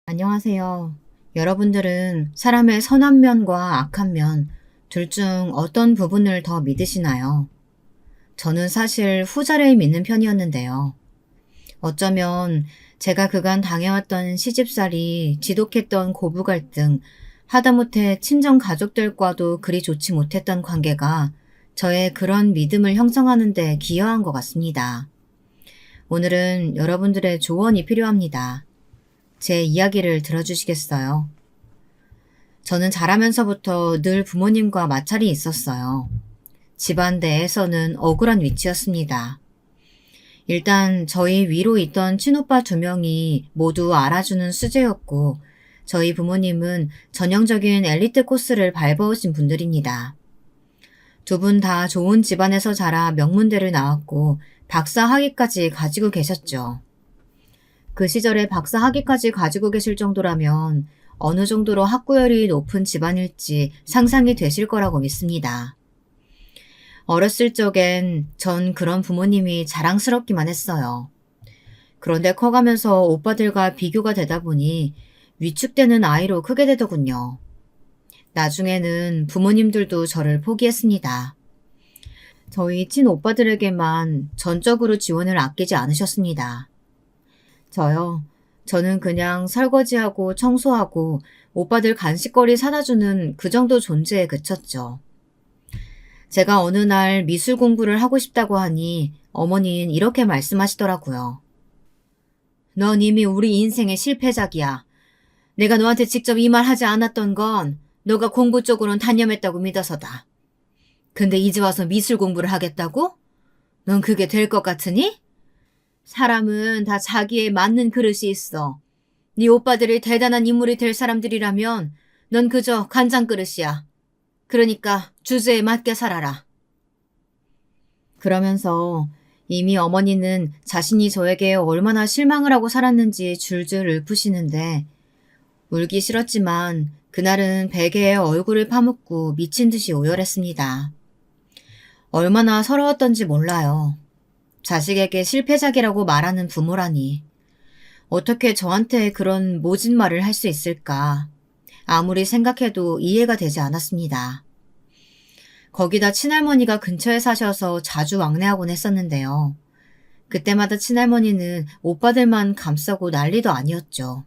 안녕하세요. 여러분들은 사람의 선한 면과 악한 면, 둘 중 어떤 부분을 더 믿으시나요? 저는 사실 후자를 믿는 편이었는데요. 어쩌면 제가 그간 당해왔던 시집살이, 지독했던 고부 갈등, 하다못해 친정 가족들과도 그리 좋지 못했던 관계가 저의 그런 믿음을 형성하는 데 기여한 것 같습니다. 오늘은 여러분들의 조언이 필요합니다. 제 이야기를 들어주시겠어요? 저는 자라면서부터 늘 부모님과 마찰이 있었어요. 집안 내에서는 억울한 위치였습니다. 일단 저희 위로 있던 친오빠 2명이 모두 알아주는 수재였고, 저희 부모님은 전형적인 엘리트 코스를 밟아오신 분들입니다. 2분 다 좋은 집안에서 자라 명문대를 나왔고 박사 학위까지 가지고 계셨죠. 그 시절에 박사 학위까지 가지고 계실 정도라면 어느 정도로 학구열이 높은 집안일지 상상이 되실 거라고 믿습니다. 어렸을 적엔 전 그런 부모님이 자랑스럽기만 했어요. 그런데 커가면서 오빠들과 비교가 되다 보니 위축되는 아이로 크게 되더군요. 나중에는 부모님들도 저를 포기했습니다. 저희 친오빠들에게만 전적으로 지원을 아끼지 않으셨습니다. 저는 그냥 설거지하고 청소하고 오빠들 간식거리 사다 주는 그 정도 존재에 그쳤죠. 제가 어느 날 미술 공부를 하고 싶다고 하니 어머니는 이렇게 말씀하시더라고요. 넌 이미 우리 인생의 실패작이야. 내가 너한테 직접 이 말 하지 않았던 건 너가 공부 쪽으로는 단념했다고 믿어서다. 근데 이제 와서 미술 공부를 하겠다고? 넌 그게 될 것 같으니? 사람은 다 자기에 맞는 그릇이 있어. 네 오빠들이 대단한 인물이 될 사람들이라면 넌 그저 간장 그릇이야. 그러니까 주제에 맞게 살아라. 그러면서 이미 어머니는 자신이 저에게 얼마나 실망을 하고 살았는지 줄줄 읊으시는데 울기 싫었지만 그날은 베개에 얼굴을 파묻고 미친 듯이 오열했습니다. 얼마나 서러웠던지 몰라요. 자식에게 실패작이라고 말하는 부모라니. 어떻게 저한테 그런 모진 말을 할 수 있을까? 아무리 생각해도 이해가 되지 않았습니다. 거기다 친할머니가 근처에 사셔서 자주 왕래하곤 했었는데요. 그때마다 친할머니는 오빠들만 감싸고 난리도 아니었죠.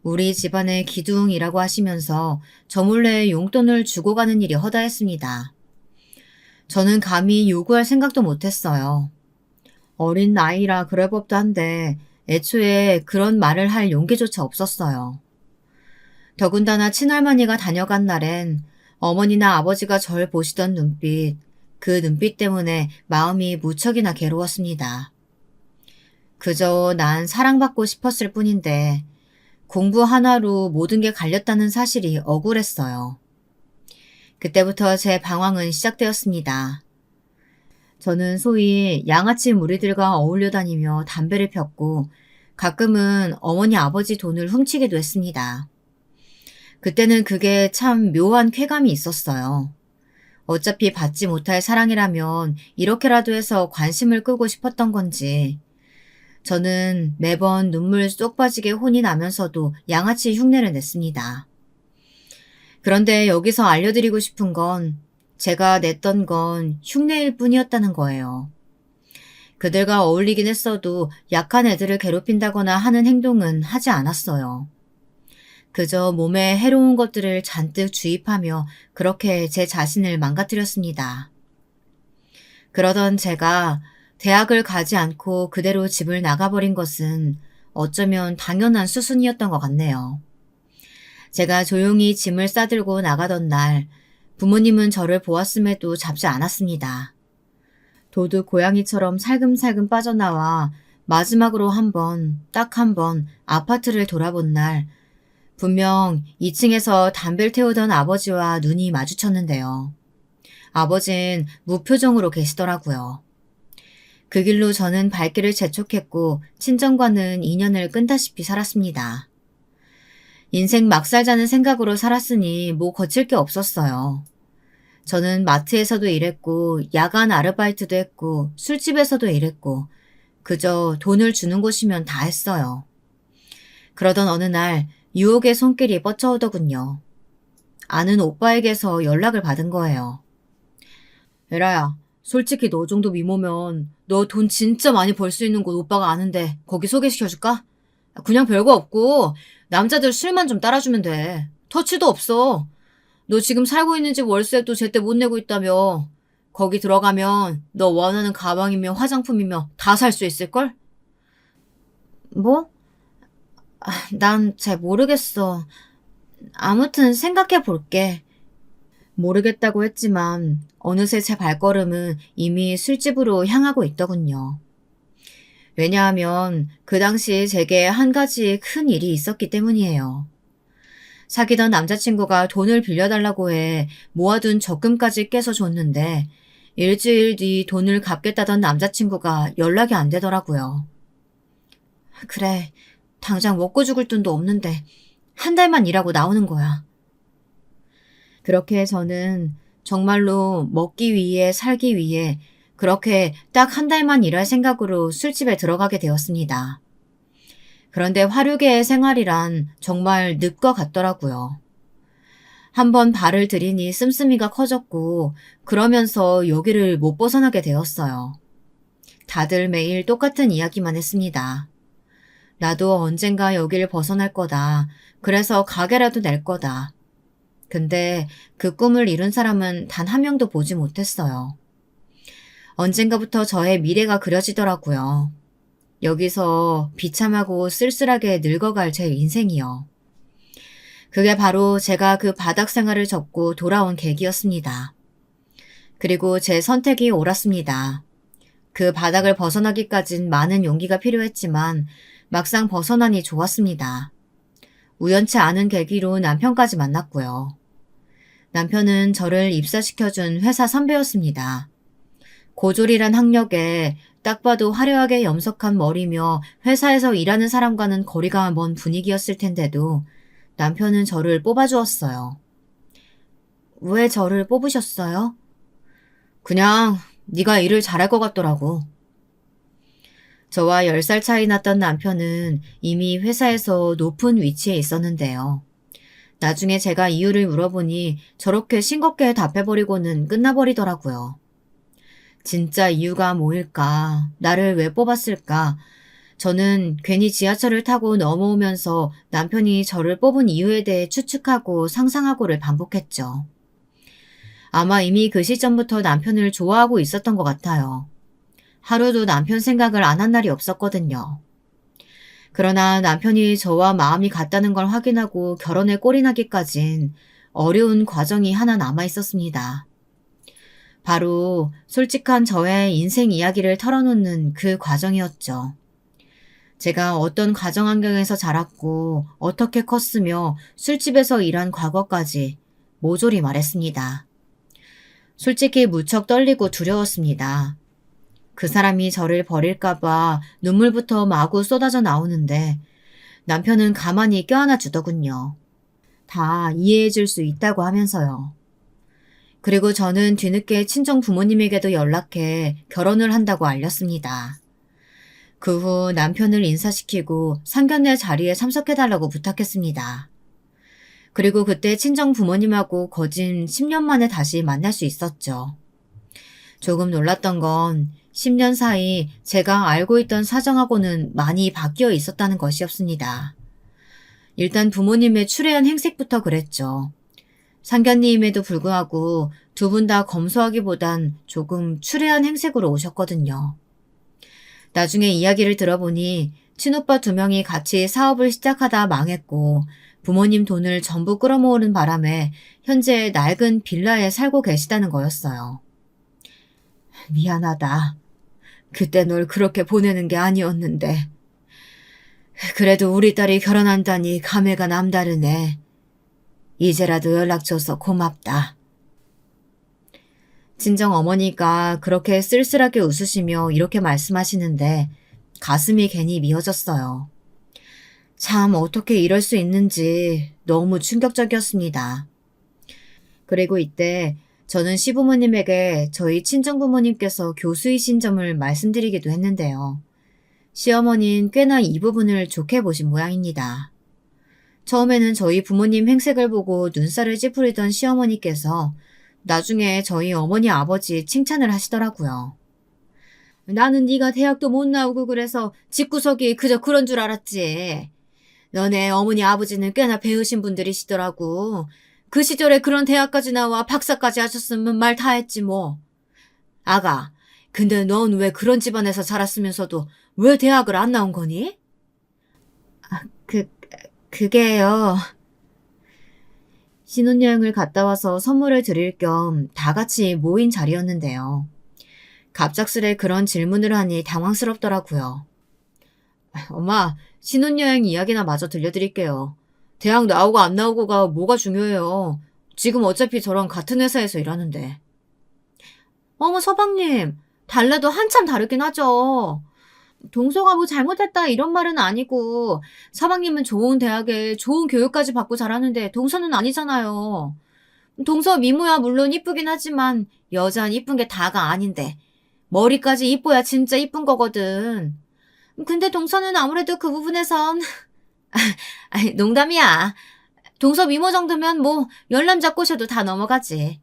우리 집안의 기둥이라고 하시면서 저 몰래 용돈을 주고 가는 일이 허다했습니다. 저는 감히 요구할 생각도 못했어요. 어린 나이라 그럴 법도 한데 애초에 그런 말을 할 용기조차 없었어요. 더군다나 친할머니가 다녀간 날엔 어머니나 아버지가 절 보시던 눈빛, 그 눈빛 때문에 마음이 무척이나 괴로웠습니다. 그저 난 사랑받고 싶었을 뿐인데 공부 하나로 모든 게 갈렸다는 사실이 억울했어요. 그때부터 제 방황은 시작되었습니다. 저는 소위 양아치 무리들과 어울려 다니며 담배를 폈고 가끔은 어머니 아버지 돈을 훔치기도 했습니다. 그때는 그게 참 묘한 쾌감이 있었어요. 어차피 받지 못할 사랑이라면 이렇게라도 해서 관심을 끄고 싶었던 건지 저는 매번 눈물 쏙 빠지게 혼이 나면서도 양아치 흉내를 냈습니다. 그런데 여기서 알려드리고 싶은 건 제가 냈던 건 흉내일 뿐이었다는 거예요. 그들과 어울리긴 했어도 약한 애들을 괴롭힌다거나 하는 행동은 하지 않았어요. 그저 몸에 해로운 것들을 잔뜩 주입하며 그렇게 제 자신을 망가뜨렸습니다. 그러던 제가 대학을 가지 않고 그대로 집을 나가버린 것은 어쩌면 당연한 수순이었던 것 같네요. 제가 조용히 짐을 싸들고 나가던 날 부모님은 저를 보았음에도 잡지 않았습니다. 도둑 고양이처럼 살금살금 빠져나와 마지막으로 딱 한 번 아파트를 돌아본 날 분명 2층에서 담배를 태우던 아버지와 눈이 마주쳤는데요. 아버진 무표정으로 계시더라고요. 그 길로 저는 발길을 재촉했고 친정과는 인연을 끈다시피 살았습니다. 인생 막 살자는 생각으로 살았으니 뭐 거칠 게 없었어요. 저는 마트에서도 일했고 야간 아르바이트도 했고 술집에서도 일했고 그저 돈을 주는 곳이면 다 했어요. 그러던 어느 날 유혹의 손길이 뻗쳐오더군요. 아는 오빠에게서 연락을 받은 거예요. 에라야, 솔직히 너 정도 미모면 너 돈 진짜 많이 벌 수 있는 곳 오빠가 아는데 거기 소개시켜줄까? 그냥 별거 없고 남자들 술만 좀 따라주면 돼. 터치도 없어. 너 지금 살고 있는 집 월세도 제때 못 내고 있다며. 거기 들어가면 너 원하는 가방이며 화장품이며 다 살 수 있을걸? 뭐? 난 잘 모르겠어. 아무튼 생각해 볼게. 모르겠다고 했지만 어느새 제 발걸음은 이미 술집으로 향하고 있더군요. 왜냐하면 그 당시 제게 한 가지 큰 일이 있었기 때문이에요. 사귀던 남자친구가 돈을 빌려달라고 해 모아둔 적금까지 깨서 줬는데 일주일 뒤 돈을 갚겠다던 남자친구가 연락이 안 되더라고요. 그래, 당장 먹고 죽을 돈도 없는데 한 달만 일하고 나오는 거야. 그렇게 저는 정말로 먹기 위해 살기 위해 그렇게 딱 한 달만 일할 생각으로 술집에 들어가게 되었습니다. 그런데 화류계의 생활이란 정말 늪과 같더라고요. 한번 발을 들이니 씀씀이가 커졌고 그러면서 여기를 못 벗어나게 되었어요. 다들 매일 똑같은 이야기만 했습니다. 나도 언젠가 여기를 벗어날 거다. 그래서 가게라도 낼 거다. 근데 그 꿈을 이룬 사람은 단 한 명도 보지 못했어요. 언젠가부터 저의 미래가 그려지더라고요. 여기서 비참하고 쓸쓸하게 늙어갈 제 인생이요. 그게 바로 제가 그 바닥 생활을 접고 돌아온 계기였습니다. 그리고 제 선택이 옳았습니다. 그 바닥을 벗어나기까진 많은 용기가 필요했지만 막상 벗어나니 좋았습니다. 우연치 않은 계기로 남편까지 만났고요. 남편은 저를 입사시켜준 회사 선배였습니다. 고졸이란 학력에 딱 봐도 화려하게 염석한 머리며 회사에서 일하는 사람과는 거리가 먼 분위기였을 텐데도 남편은 저를 뽑아주었어요. 왜 저를 뽑으셨어요? 그냥 네가 일을 잘할 것 같더라고. 저와 10살 차이 났던 남편은 이미 회사에서 높은 위치에 있었는데요. 나중에 제가 이유를 물어보니 저렇게 싱겁게 답해버리고는 끝나버리더라고요. 진짜 이유가 뭐일까? 나를 왜 뽑았을까? 저는 괜히 지하철을 타고 넘어오면서 남편이 저를 뽑은 이유에 대해 추측하고 상상하고를 반복했죠. 아마 이미 그 시점부터 남편을 좋아하고 있었던 것 같아요. 하루도 남편 생각을 안 한 날이 없었거든요. 그러나 남편이 저와 마음이 같다는 걸 확인하고 결혼에 꼴이 나기까진 어려운 과정이 하나 남아 있었습니다. 바로 솔직한 저의 인생 이야기를 털어놓는 그 과정이었죠. 제가 어떤 가정 환경에서 자랐고 어떻게 컸으며 술집에서 일한 과거까지 모조리 말했습니다. 솔직히 무척 떨리고 두려웠습니다. 그 사람이 저를 버릴까봐 눈물부터 마구 쏟아져 나오는데 남편은 가만히 껴안아 주더군요. 다 이해해 줄 수 있다고 하면서요. 그리고 저는 뒤늦게 친정 부모님에게도 연락해 결혼을 한다고 알렸습니다. 그 후 남편을 인사시키고 상견례 자리에 참석해달라고 부탁했습니다. 그리고 그때 친정 부모님하고 거진 10년 만에 다시 만날 수 있었죠. 조금 놀랐던 건 10년 사이 제가 알고 있던 사정하고는 많이 바뀌어 있었다는 것이었습니다. 일단 부모님의 추레한 행색부터 그랬죠. 상견례임에도 불구하고 두 분 다 검소하기보단 조금 추레한 행색으로 오셨거든요. 나중에 이야기를 들어보니 친오빠 2명이 같이 사업을 시작하다 망했고 부모님 돈을 전부 끌어모으는 바람에 현재 낡은 빌라에 살고 계시다는 거였어요. 미안하다. 그때 널 그렇게 보내는 게 아니었는데. 그래도 우리 딸이 결혼한다니 감회가 남다르네. 이제라도 연락줘서 고맙다. 친정 어머니가 그렇게 쓸쓸하게 웃으시며 이렇게 말씀하시는데 가슴이 괜히 미어졌어요. 참 어떻게 이럴 수 있는지 너무 충격적이었습니다. 그리고 이때 저는 시부모님에게 저희 친정부모님께서 교수이신 점을 말씀드리기도 했는데요. 시어머니는 꽤나 이 부분을 좋게 보신 모양입니다. 처음에는 저희 부모님 행색을 보고 눈살을 찌푸리던 시어머니께서 나중에 저희 어머니 아버지 칭찬을 하시더라고요. 나는 네가 대학도 못 나오고 그래서 집구석이 그저 그런 줄 알았지. 너네 어머니 아버지는 꽤나 배우신 분들이시더라고. 그 시절에 그런 대학까지 나와 박사까지 하셨으면 말 다 했지 뭐. 아가, 근데 넌 왜 그런 집안에서 자랐으면서도 왜 대학을 안 나온 거니? 아, 그게요. 신혼여행을 갔다 와서 선물을 드릴 겸 다 같이 모인 자리였는데요. 갑작스레 그런 질문을 하니 당황스럽더라고요. 엄마, 신혼여행 이야기나 마저 들려드릴게요. 대학 나오고 안 나오고가 뭐가 중요해요. 지금 어차피 저랑 같은 회사에서 일하는데. 어머, 서방님, 달라도 한참 다르긴 하죠. 동서가 뭐 잘못했다 이런 말은 아니고 서방님은 좋은 대학에 좋은 교육까지 받고 자라는데 동서는 아니잖아요. 동서 미모야 물론 이쁘긴 하지만 여자는 이쁜 게 다가 아닌데 머리까지 이뻐야 진짜 이쁜 거거든. 근데 동서는 아무래도 그 부분에선 아이, 농담이야. 동서 미모 정도면 뭐 열남자 꼬셔도 다 넘어가지.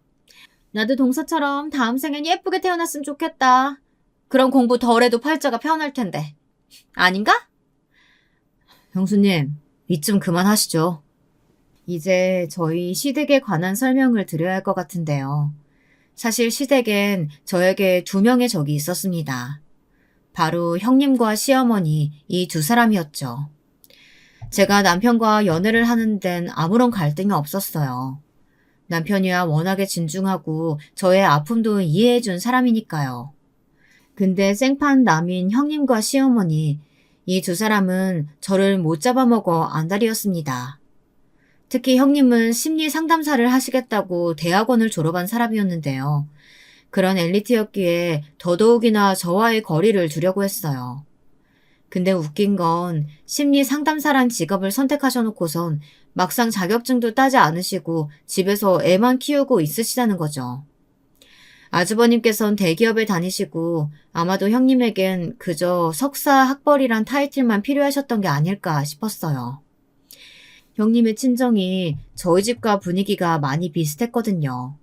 나도 동서처럼 다음 생엔 예쁘게 태어났으면 좋겠다. 그럼 공부 덜해도 팔자가 편할 텐데. 아닌가? 형수님, 이쯤 그만하시죠. 이제 저희 시댁에 관한 설명을 드려야 할 것 같은데요. 사실 시댁엔 저에게 두 명의 적이 있었습니다. 바로 형님과 시어머니 이 두 사람이었죠. 제가 남편과 연애를 하는 데는 아무런 갈등이 없었어요. 남편이야 워낙에 진중하고 저의 아픔도 이해해준 사람이니까요. 근데 생판 남인 형님과 시어머니, 이 두 사람은 저를 못 잡아먹어 안달이었습니다. 특히 형님은 심리 상담사를 하시겠다고 대학원을 졸업한 사람이었는데요. 그런 엘리트였기에 더더욱이나 저와의 거리를 두려고 했어요. 근데 웃긴 건 심리 상담사란 직업을 선택하셔놓고선 막상 자격증도 따지 않으시고 집에서 애만 키우고 있으시다는 거죠. 아주버님께선 대기업에 다니시고 아마도 형님에겐 그저 석사 학벌이란 타이틀만 필요하셨던 게 아닐까 싶었어요. 형님의 친정이 저희 집과 분위기가 많이 비슷했거든요.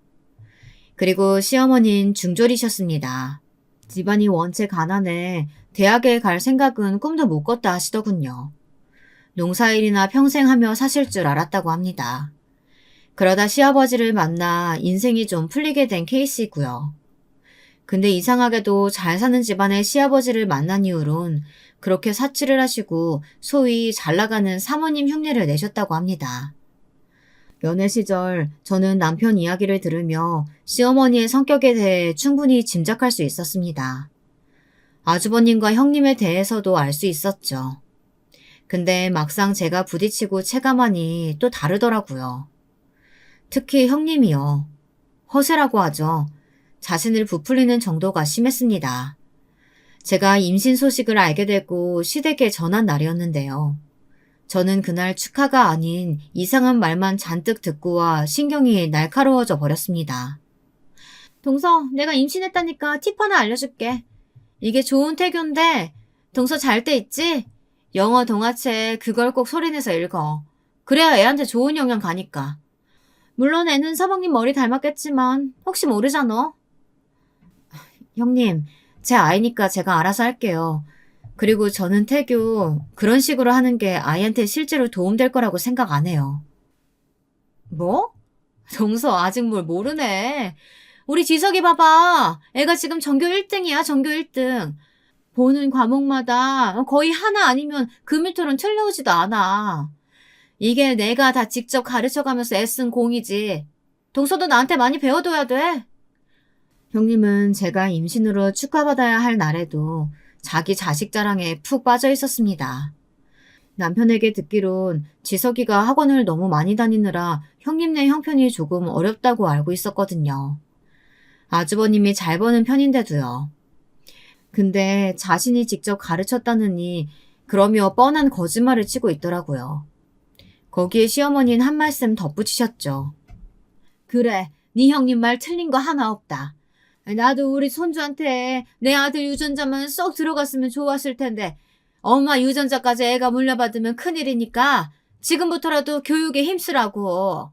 그리고 시어머니는 중졸이셨습니다. 집안이 원체 가난해 대학에 갈 생각은 꿈도 못 꿨다 하시더군요. 농사일이나 평생 하며 사실 줄 알았다고 합니다. 그러다 시아버지를 만나 인생이 좀 풀리게 된 케이스이고요. 근데 이상하게도 잘 사는 집안의 시아버지를 만난 이후론 그렇게 사치를 하시고 소위 잘 나가는 사모님 흉내를 내셨다고 합니다. 연애 시절 저는 남편 이야기를 들으며 시어머니의 성격에 대해 충분히 짐작할 수 있었습니다. 아주버님과 형님에 대해서도 알 수 있었죠. 근데 막상 제가 부딪히고 체감하니 또 다르더라고요. 특히 형님이요. 허세라고 하죠. 자신을 부풀리는 정도가 심했습니다. 제가 임신 소식을 알게 되고 시댁에 전한 날이었는데요. 저는 그날 축하가 아닌 이상한 말만 잔뜩 듣고 와 신경이 날카로워져 버렸습니다. 동서, 내가 임신했다니까 팁 하나 알려줄게. 이게 좋은 태교인데 동서 잘 때 있지? 영어 동화책 그걸 꼭 소리내서 읽어. 그래야 애한테 좋은 영향 가니까. 물론 애는 서방님 머리 닮았겠지만 혹시 모르잖아. 형님, 제 아이니까 제가 알아서 할게요. 그리고 저는 태교 그런 식으로 하는 게 아이한테 실제로 도움될 거라고 생각 안 해요. 뭐? 동서 아직 뭘 모르네. 우리 지석이 봐봐. 애가 지금 전교 1등이야, 전교 1등. 보는 과목마다 거의 하나 아니면 그 밑으로는 틀려오지도 않아. 이게 내가 다 직접 가르쳐가면서 애쓴 공이지. 동서도 나한테 많이 배워둬야 돼. 형님은 제가 임신으로 축하받아야 할 날에도 자기 자식 자랑에 푹 빠져 있었습니다. 남편에게 듣기론 지석이가 학원을 너무 많이 다니느라 형님네 형편이 조금 어렵다고 알고 있었거든요. 아주버님이 잘 버는 편인데도요. 근데 자신이 직접 가르쳤다느니 그러며 뻔한 거짓말을 치고 있더라고요. 거기에 시어머니는 한 말씀 덧붙이셨죠. 그래, 네 형님 말 틀린 거 하나 없다. 나도 우리 손주한테 내 아들 유전자만 쏙 들어갔으면 좋았을 텐데 엄마 유전자까지 애가 물려받으면 큰일이니까 지금부터라도 교육에 힘쓰라고.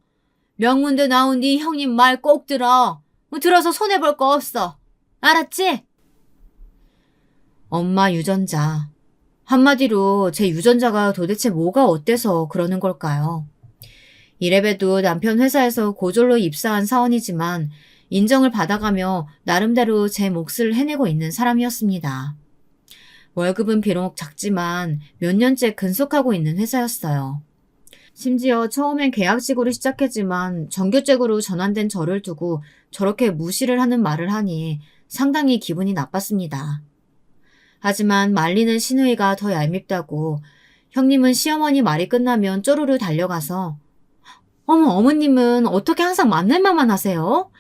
명문대 나온 네 형님 말 꼭 들어. 들어서 손해볼 거 없어. 알았지? 엄마 유전자. 한마디로 제 유전자가 도대체 뭐가 어때서 그러는 걸까요? 이래봬도 남편 회사에서 고졸로 입사한 사원이지만 인정을 받아가며 나름대로 제 몫을 해내고 있는 사람이었습니다. 월급은 비록 작지만 몇 년째 근속하고 있는 회사였어요. 심지어 처음엔 계약직으로 시작했지만 정규직으로 전환된 저를 두고 저렇게 무시를 하는 말을 하니 상당히 기분이 나빴습니다. 하지만 말리는 시누이가 더 얄밉다고 형님은 시어머니 말이 끝나면 쪼르르 달려가서 어머, 어머님은 어떻게 항상 맞는 말만 하세요?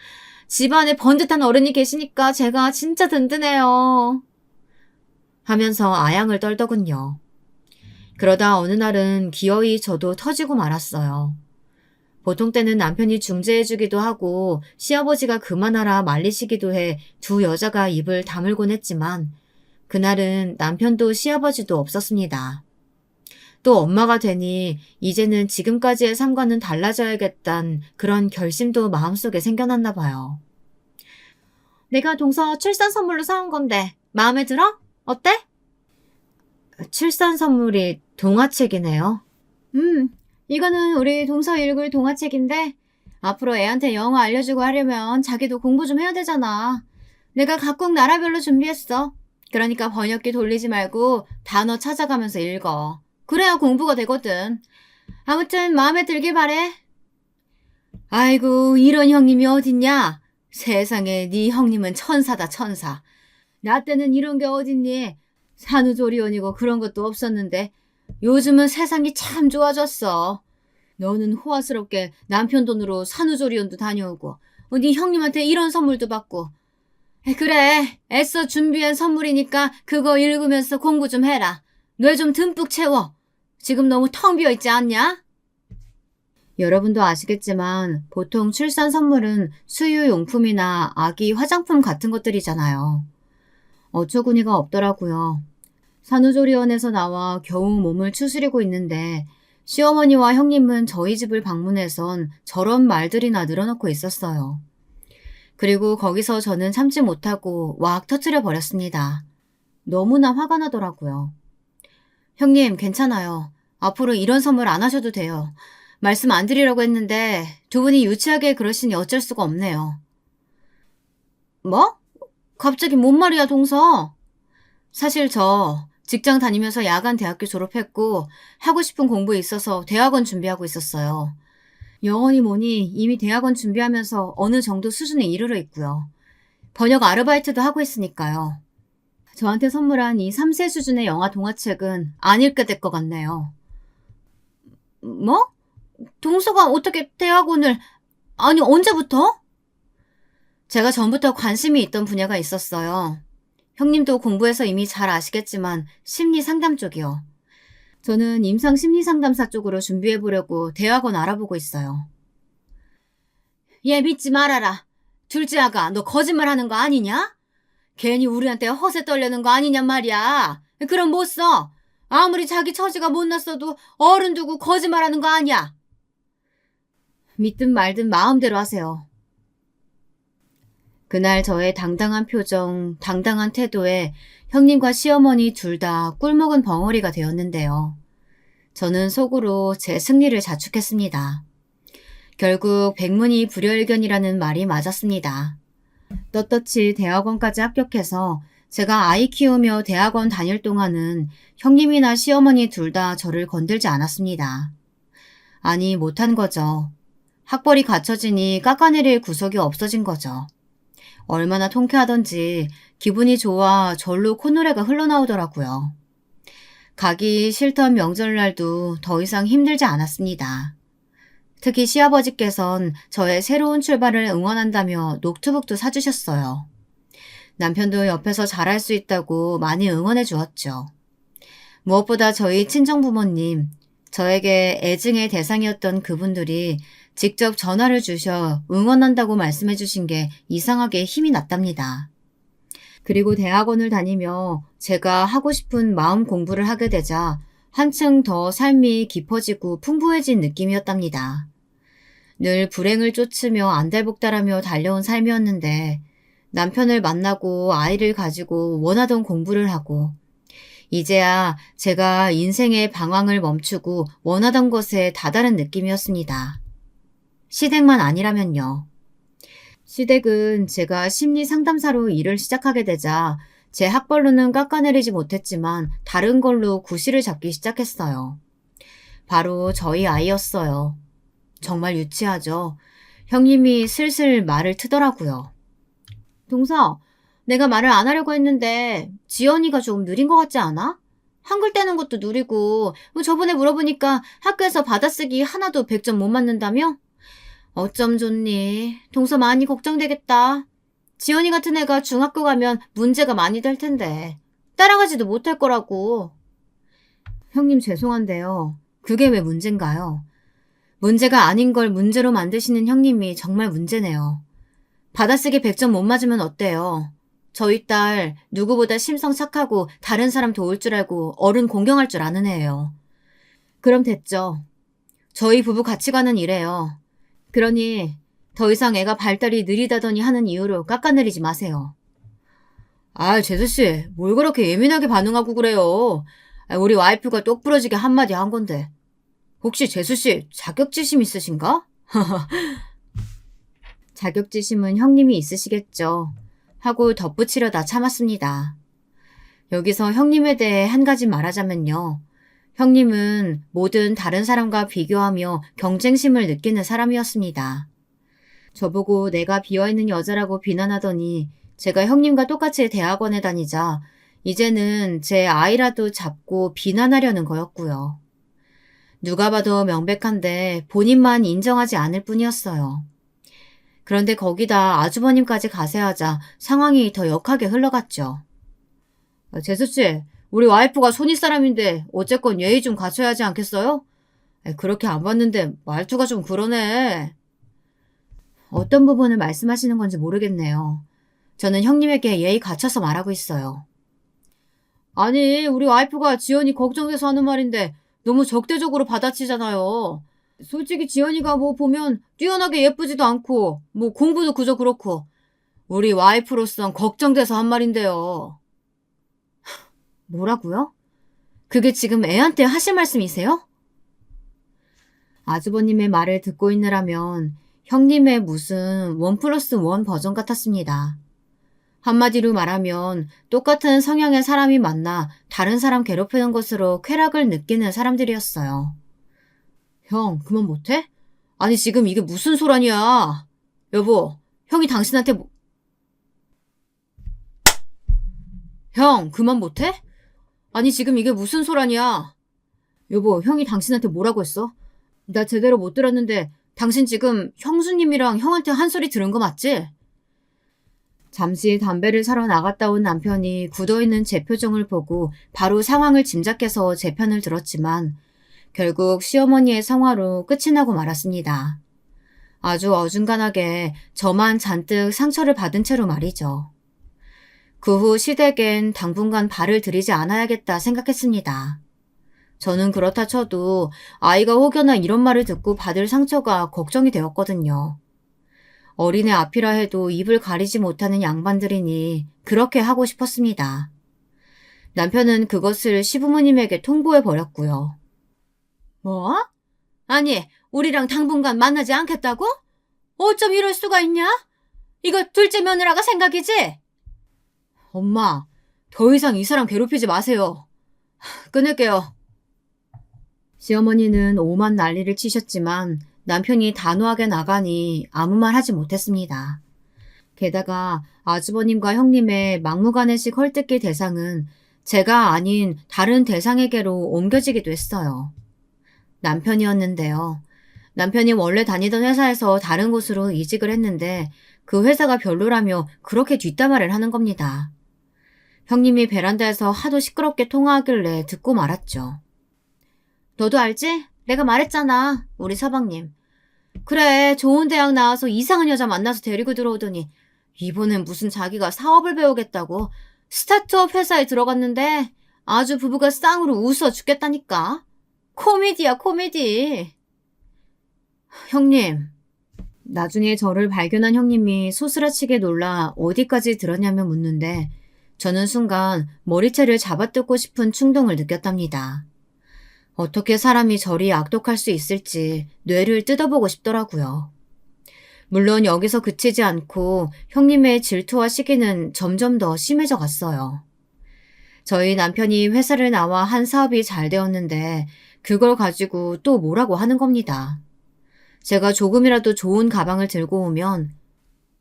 집안에 번듯한 어른이 계시니까 제가 진짜 든든해요. 하면서 아양을 떨더군요. 그러다 어느 날은 기어이 저도 터지고 말았어요. 보통 때는 남편이 중재해주기도 하고 시아버지가 그만하라 말리시기도 해 두 여자가 입을 다물곤 했지만 그날은 남편도 시아버지도 없었습니다. 또 엄마가 되니 이제는 지금까지의 삶과는 달라져야겠단 그런 결심도 마음속에 생겨났나 봐요. 내가 동서 출산 선물로 사온 건데 마음에 들어? 어때? 출산 선물이 동화책이네요. 이거는 우리 동서 읽을 동화책인데 앞으로 애한테 영어 알려주고 하려면 자기도 공부 좀 해야 되잖아. 내가 각국 나라별로 준비했어. 그러니까 번역기 돌리지 말고 단어 찾아가면서 읽어. 그래야 공부가 되거든. 아무튼 마음에 들길 바래. 아이고, 이런 형님이 어딨냐? 세상에 네 형님은 천사다, 천사. 나 때는 이런 게 어딨니? 산후조리원이고 그런 것도 없었는데 요즘은 세상이 참 좋아졌어. 너는 호화스럽게 남편 돈으로 산후조리원도 다녀오고 네 형님한테 이런 선물도 받고. 그래, 애써 준비한 선물이니까 그거 읽으면서 공부 좀 해라. 뇌 좀 듬뿍 채워. 지금 너무 텅 비어있지 않냐? 여러분도 아시겠지만 보통 출산 선물은 수유용품이나 아기 화장품 같은 것들이잖아요. 어처구니가 없더라고요. 산후조리원에서 나와 겨우 몸을 추스리고 있는데 시어머니와 형님은 저희 집을 방문해선 저런 말들이나 늘어놓고 있었어요. 그리고 거기서 저는 참지 못하고 왁 터뜨려 버렸습니다. 너무나 화가 나더라고요. 형님, 괜찮아요. 앞으로 이런 선물 안 하셔도 돼요. 말씀 안 드리려고 했는데 두 분이 유치하게 그러시니 어쩔 수가 없네요. 뭐? 갑자기 뭔 말이야, 동서? 사실 저 직장 다니면서 야간 대학교 졸업했고 하고 싶은 공부에 있어서 대학원 준비하고 있었어요. 영어니 뭐니 이미 대학원 준비하면서 어느 정도 수준에 이르러 있고요. 번역 아르바이트도 하고 있으니까요. 저한테 선물한 이 3세 수준의 영화 동화책은 안 읽게 될 것 같네요. 뭐? 동서가 어떻게 대학원을... 아니, 언제부터? 제가 전부터 관심이 있던 분야가 있었어요. 형님도 공부해서 이미 잘 아시겠지만 심리 상담 쪽이요. 저는 임상 심리 상담사 쪽으로 준비해보려고 대학원 알아보고 있어요. 얘 믿지 말아라. 둘째 아가, 너 거짓말하는 거 아니냐? 괜히 우리한테 허세 떨려는 거 아니냔 말이야. 그럼 못 써. 아무리 자기 처지가 못났어도 어른 두고 거짓말하는 거 아니야. 믿든 말든 마음대로 하세요. 그날 저의 당당한 표정, 당당한 태도에 형님과 시어머니 둘 다 꿀먹은 벙어리가 되었는데요. 저는 속으로 제 승리를 자축했습니다. 결국 백문이 불여일견이라는 말이 맞았습니다. 떳떳이 대학원까지 합격해서 제가 아이 키우며 대학원 다닐 동안은 형님이나 시어머니 둘 다 저를 건들지 않았습니다. 아니, 못한 거죠. 학벌이 갖춰지니 깎아내릴 구석이 없어진 거죠. 얼마나 통쾌하던지 기분이 좋아 절로 콧노래가 흘러나오더라고요. 가기 싫던 명절날도 더 이상 힘들지 않았습니다. 특히 시아버지께선 저의 새로운 출발을 응원한다며 노트북도 사주셨어요. 남편도 옆에서 잘할 수 있다고 많이 응원해 주었죠. 무엇보다 저희 친정부모님, 저에게 애증의 대상이었던 그분들이 직접 전화를 주셔 응원한다고 말씀해 주신 게 이상하게 힘이 났답니다. 그리고 대학원을 다니며 제가 하고 싶은 마음 공부를 하게 되자 한층 더 삶이 깊어지고 풍부해진 느낌이었답니다. 늘 불행을 쫓으며 안달복달하며 달려온 삶이었는데 남편을 만나고 아이를 가지고 원하던 공부를 하고 이제야 제가 인생의 방황을 멈추고 원하던 것에 다다른 느낌이었습니다. 시댁만 아니라면요. 시댁은 제가 심리 상담사로 일을 시작하게 되자 제 학벌로는 깎아내리지 못했지만 다른 걸로 구실을 잡기 시작했어요. 바로 저희 아이였어요. 정말 유치하죠. 형님이 슬슬 말을 트더라고요. 동서, 내가 말을 안 하려고 했는데 지연이가 조금 느린 것 같지 않아? 한글 떼는 것도 느리고 저번에 물어보니까 학교에서 받아쓰기 하나도 100점 못 맞는다며? 어쩜 좋니? 동서 많이 걱정되겠다. 지연이 같은 애가 중학교 가면 문제가 많이 될 텐데 따라가지도 못할 거라고. 형님 죄송한데요. 그게 왜 문제인가요? 문제가 아닌 걸 문제로 만드시는 형님이 정말 문제네요. 받아쓰기 100점 못 맞으면 어때요? 저희 딸 누구보다 심성 착하고 다른 사람 도울 줄 알고 어른 공경할 줄 아는 애예요. 그럼 됐죠. 저희 부부 가치관은 이래요. 그러니 더 이상 애가 발달이 느리다더니 하는 이유로 깎아내리지 마세요. 아, 제수씨, 뭘 그렇게 예민하게 반응하고 그래요. 우리 와이프가 똑부러지게 한마디 한 건데. 혹시 제수씨 자격지심 있으신가? 자격지심은 형님이 있으시겠죠. 하고 덧붙이려다 참았습니다. 여기서 형님에 대해 한 가지 말하자면요. 형님은 모든 다른 사람과 비교하며 경쟁심을 느끼는 사람이었습니다. 저보고 내가 비어있는 여자라고 비난하더니 제가 형님과 똑같이 대학원에 다니자 이제는 제 아이라도 잡고 비난하려는 거였고요. 누가 봐도 명백한데 본인만 인정하지 않을 뿐이었어요. 그런데 거기다 아주버님까지 가세하자 상황이 더 역하게 흘러갔죠. 제수씨, 우리 와이프가 손윗사람인데 어쨌건 예의 좀 갖춰야 하지 않겠어요? 그렇게 안 봤는데 말투가 좀 그러네. 어떤 부분을 말씀하시는 건지 모르겠네요. 저는 형님에게 예의 갖춰서 말하고 있어요. 아니, 우리 와이프가 지연이 걱정돼서 하는 말인데 너무 적대적으로 받아치잖아요. 솔직히 지연이가 뭐 보면 뛰어나게 예쁘지도 않고 뭐 공부도 그저 그렇고 우리 와이프로선 걱정돼서 한 말인데요. 뭐라고요? 그게 지금 애한테 하실 말씀이세요? 아주버님의 말을 듣고 있느라면 형님의 무슨 1+1 버전 같았습니다. 한마디로 말하면 똑같은 성향의 사람이 만나 다른 사람 괴롭히는 것으로 쾌락을 느끼는 사람들이었어요. 형, 그만 못해? 아니 지금 이게 무슨 소란이야? 여보, 형이 당신한테 형, 그만 못해? 아니 지금 이게 무슨 소란이야? 여보, 형이 당신한테 뭐라고 했어? 나 제대로 못 들었는데 당신 지금 형수님이랑 형한테 한 소리 들은 거 맞지? 잠시 담배를 사러 나갔다 온 남편이 굳어있는 제 표정을 보고 바로 상황을 짐작해서 제 편을 들었지만 결국 시어머니의 성화로 끝이 나고 말았습니다. 아주 어중간하게 저만 잔뜩 상처를 받은 채로 말이죠. 그 후 시댁엔 당분간 발을 들이지 않아야겠다 생각했습니다. 저는 그렇다 쳐도 아이가 혹여나 이런 말을 듣고 받을 상처가 걱정이 되었거든요. 어린애 앞이라 해도 입을 가리지 못하는 양반들이니 그렇게 하고 싶었습니다. 남편은 그것을 시부모님에게 통보해버렸고요. 뭐? 아니, 우리랑 당분간 만나지 않겠다고? 어쩜 이럴 수가 있냐? 이거 둘째 며느라가 생각이지? 엄마, 더 이상 이 사람 괴롭히지 마세요. 끊을게요. 시어머니는 오만 난리를 치셨지만 남편이 단호하게 나가니 아무 말 하지 못했습니다. 게다가 아주버님과 형님의 막무가내식 헐뜯기 대상은 제가 아닌 다른 대상에게로 옮겨지기도 했어요. 남편이었는데요. 남편이 원래 다니던 회사에서 다른 곳으로 이직을 했는데 그 회사가 별로라며 그렇게 뒷담화를 하는 겁니다. 형님이 베란다에서 하도 시끄럽게 통화하길래 듣고 말았죠. 너도 알지? 내가 말했잖아. 우리 서방님. 그래, 좋은 대학 나와서 이상한 여자 만나서 데리고 들어오더니 이번엔 무슨 자기가 사업을 배우겠다고 스타트업 회사에 들어갔는데 아주 부부가 쌍으로 웃어 죽겠다니까. 코미디야, 코미디. 형님. 나중에 저를 발견한 형님이 소스라치게 놀라 어디까지 들었냐며 묻는데 저는 순간 머리채를 잡아뜯고 싶은 충동을 느꼈답니다. 어떻게 사람이 저리 악독할 수 있을지 뇌를 뜯어보고 싶더라고요. 물론 여기서 그치지 않고 형님의 질투와 시기는 점점 더 심해져 갔어요. 저희 남편이 회사를 나와 한 사업이 잘 되었는데 그걸 가지고 또 뭐라고 하는 겁니다. 제가 조금이라도 좋은 가방을 들고 오면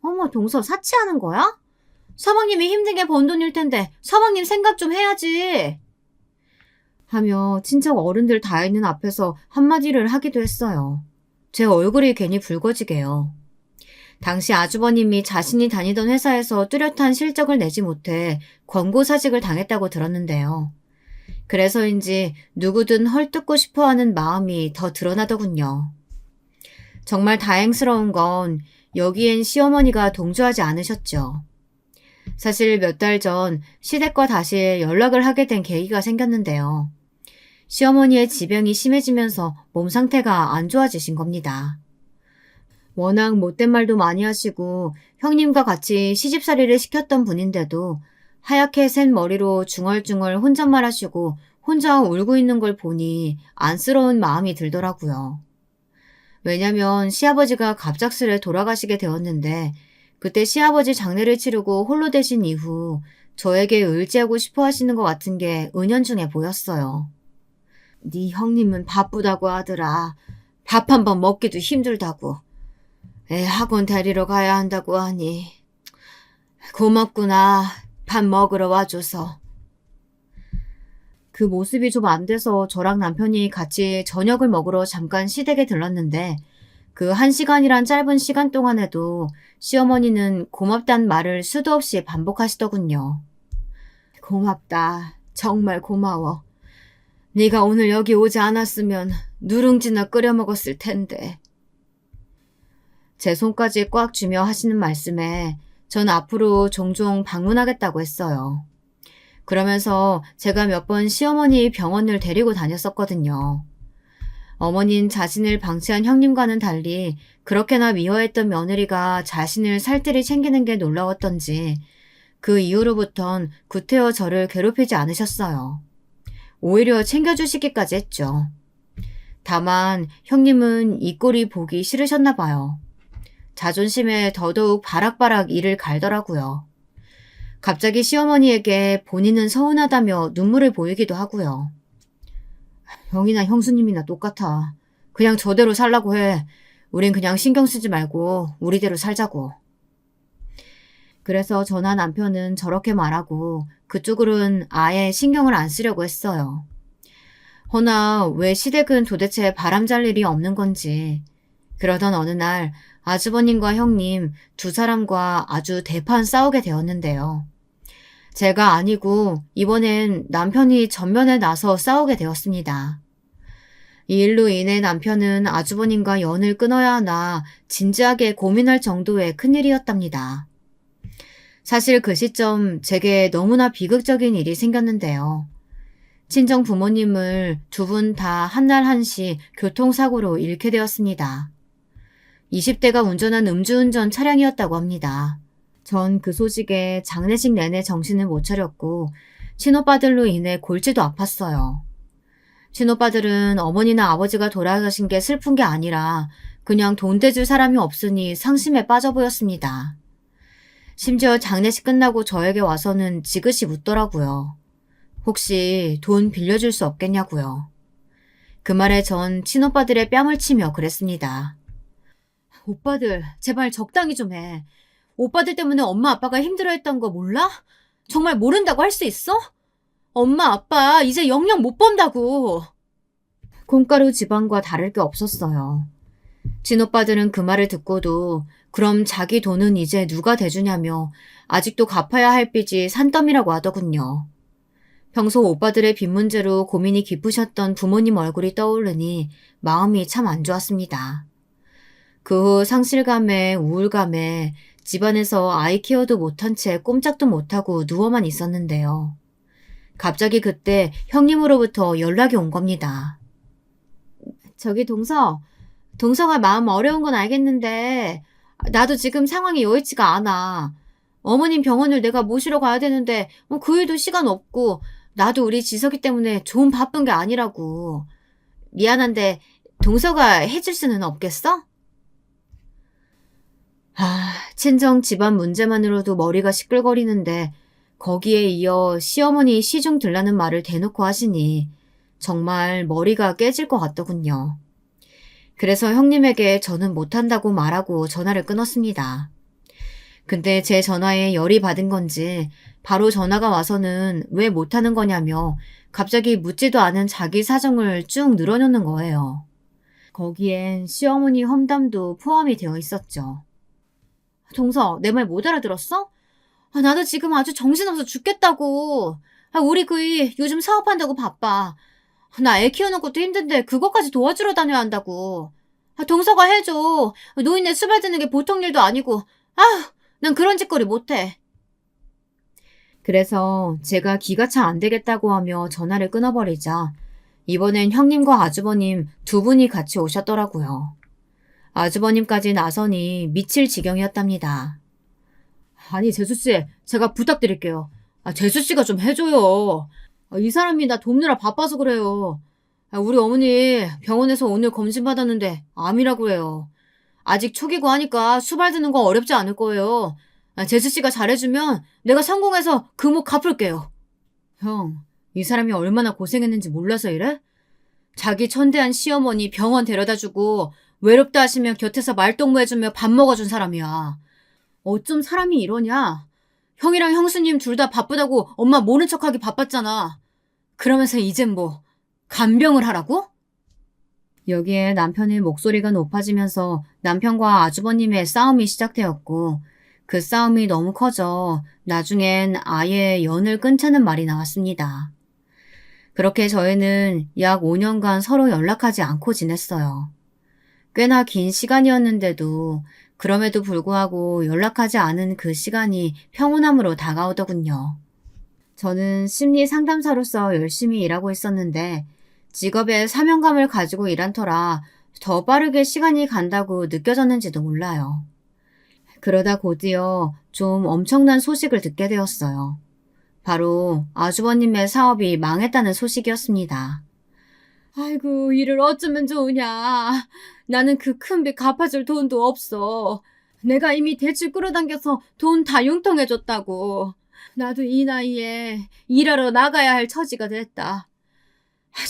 어머 동서 사치하는 거야? 사방님이 힘들게 번 돈일 텐데 사방님 생각 좀 해야지. 하며 친척 어른들 다 있는 앞에서 한마디를 하기도 했어요. 제 얼굴이 괜히 붉어지게요. 당시 아주버님이 자신이 다니던 회사에서 뚜렷한 실적을 내지 못해 권고사직을 당했다고 들었는데요. 그래서인지 누구든 헐뜯고 싶어하는 마음이 더 드러나더군요. 정말 다행스러운 건 여기엔 시어머니가 동조하지 않으셨죠. 사실 몇 달 전 시댁과 다시 연락을 하게 된 계기가 생겼는데요. 시어머니의 지병이 심해지면서 몸 상태가 안 좋아지신 겁니다. 워낙 못된 말도 많이 하시고 형님과 같이 시집살이를 시켰던 분인데도 하얗게 센 머리로 중얼중얼 혼잣말 하시고 혼자 울고 있는 걸 보니 안쓰러운 마음이 들더라고요. 왜냐면 시아버지가 갑작스레 돌아가시게 되었는데 그때 시아버지 장례를 치르고 홀로 되신 이후 저에게 의지하고 싶어 하시는 것 같은 게 은연중에 보였어요. 네 형님은 바쁘다고 하더라. 밥 한 번 먹기도 힘들다고. 애 학원 데리러 가야 한다고 하니. 고맙구나. 밥 먹으러 와줘서. 그 모습이 좀 안 돼서 저랑 남편이 같이 저녁을 먹으러 잠깐 시댁에 들렀는데 그 1시간이란 짧은 시간 동안에도 시어머니는 고맙단 말을 수도 없이 반복하시더군요. 고맙다. 정말 고마워. 네가 오늘 여기 오지 않았으면 누룽지나 끓여 먹었을 텐데. 제 손까지 꽉 쥐며 하시는 말씀에 전 앞으로 종종 방문하겠다고 했어요. 그러면서 제가 몇 번 시어머니 병원을 데리고 다녔었거든요. 어머닌 자신을 방치한 형님과는 달리 그렇게나 미워했던 며느리가 자신을 살뜰히 챙기는 게 놀라웠던지 그 이후로부턴 구태여 저를 괴롭히지 않으셨어요. 오히려 챙겨주시기까지 했죠. 다만 형님은 이 꼴이 보기 싫으셨나 봐요. 자존심에 더더욱 바락바락 이를 갈더라고요. 갑자기 시어머니에게 본인은 서운하다며 눈물을 보이기도 하고요. 형이나 형수님이나 똑같아. 그냥 저대로 살라고 해. 우린 그냥 신경 쓰지 말고 우리대로 살자고. 그래서 저나 남편은 저렇게 말하고 그쪽으로는 아예 신경을 안 쓰려고 했어요. 허나 왜 시댁은 도대체 바람잘 일이 없는 건지. 그러던 어느 날 아주버님과 형님 두 사람과 아주 대판 싸우게 되었는데요. 제가 아니고 이번엔 남편이 전면에 나서 싸우게 되었습니다. 이 일로 인해 남편은 아주버님과 연을 끊어야 하나 진지하게 고민할 정도의 큰일이었답니다. 사실 그 시점 제게 너무나 비극적인 일이 생겼는데요. 친정 부모님을 두 분 다 한날 한시 교통사고로 잃게 되었습니다. 20대가 운전한 음주운전 차량이었다고 합니다. 전 그 소식에 장례식 내내 정신을 못 차렸고 친오빠들로 인해 골치도 아팠어요. 친오빠들은 어머니나 아버지가 돌아가신 게 슬픈 게 아니라 그냥 돈 대줄 사람이 없으니 상심에 빠져 보였습니다. 심지어 장례식 끝나고 저에게 와서는 지그시 묻더라고요. 혹시 돈 빌려줄 수 없겠냐고요. 그 말에 전 친오빠들의 뺨을 치며 그랬습니다. 오빠들 제발 적당히 좀 해. 오빠들 때문에 엄마 아빠가 힘들어했던 거 몰라? 정말 모른다고 할 수 있어? 엄마 아빠 이제 영영 못 번다고. 콩가루 지방과 다를 게 없었어요. 친오빠들은 그 말을 듣고도 그럼 자기 돈은 이제 누가 대주냐며 아직도 갚아야 할 빚이 산더미라고 하더군요. 평소 오빠들의 빚 문제로 고민이 깊으셨던 부모님 얼굴이 떠오르니 마음이 참 안 좋았습니다. 그 후 상실감에 우울감에 집안에서 아이 케어도 못한 채 꼼짝도 못하고 누워만 있었는데요. 갑자기 그때 형님으로부터 연락이 온 겁니다. 저기 동서가 마음 어려운 건 알겠는데 나도 지금 상황이 여의치가 않아. 어머님 병원을 내가 모시러 가야 되는데 그 일도 시간 없고 나도 우리 지석이 때문에 좀 바쁜 게 아니라고. 미안한데 동서가 해줄 수는 없겠어? 친정 집안 문제만으로도 머리가 시끌거리는데 거기에 이어 시어머니 시중 들라는 말을 대놓고 하시니 정말 머리가 깨질 것 같더군요. 그래서 형님에게 저는 못한다고 말하고 전화를 끊었습니다. 근데 제 전화에 열이 받은 건지 바로 전화가 와서는 왜 못하는 거냐며 갑자기 묻지도 않은 자기 사정을 쭉 늘어놓는 거예요. 거기엔 시어머니 험담도 포함이 되어 있었죠. 동서, 내 말 못 알아들었어? 나도 지금 아주 정신없어 죽겠다고. 우리 그이 요즘 사업한다고 바빠. 나 애 키우는 것도 힘든데 그것까지 도와주러 다녀야 한다고. 동서가 해줘. 노인네 수발 드는 게 보통 일도 아니고. 난 그런 짓거리 못해. 그래서 제가 기가 차 안 되겠다고 하며 전화를 끊어버리자 이번엔 형님과 아주버님 두 분이 같이 오셨더라고요. 아주버님까지 나서니 미칠 지경이었답니다. 아니 재수씨, 제가 부탁드릴게요. 재수씨가 좀 해줘요. 이 사람이 나 돕느라 바빠서 그래요. 우리 어머니 병원에서 오늘 검진 받았는데 암이라고 해요. 아직 초기고 하니까 수발 드는 거 어렵지 않을 거예요. 재수씨가 잘해주면 내가 성공해서 그 목 갚을게요. 형, 이 사람이 얼마나 고생했는지 몰라서 이래? 자기 천대한 시어머니 병원 데려다주고 외롭다 하시면 곁에서 말동무해주며 밥 먹어준 사람이야. 어쩜 사람이 이러냐? 형이랑 형수님 둘 다 바쁘다고 엄마 모른 척하기 바빴잖아. 그러면서 이젠 뭐 간병을 하라고? 여기에 남편의 목소리가 높아지면서 남편과 아주버님의 싸움이 시작되었고 그 싸움이 너무 커져 나중엔 아예 연을 끊자는 말이 나왔습니다. 그렇게 저희는 약 5년간 서로 연락하지 않고 지냈어요. 꽤나 긴 시간이었는데도 그럼에도 불구하고 연락하지 않은 그 시간이 평온함으로 다가오더군요. 저는 심리 상담사로서 열심히 일하고 있었는데 직업에 사명감을 가지고 일한 터라 더 빠르게 시간이 간다고 느껴졌는지도 몰라요. 그러다 곧이어 좀 엄청난 소식을 듣게 되었어요. 바로 아주버님의 사업이 망했다는 소식이었습니다. 아이고, 이를 어쩌면 좋으냐. 나는 그 큰 빚 갚아줄 돈도 없어. 내가 이미 대출 끌어당겨서 돈 다 융통해줬다고. 나도 이 나이에 일하러 나가야 할 처지가 됐다.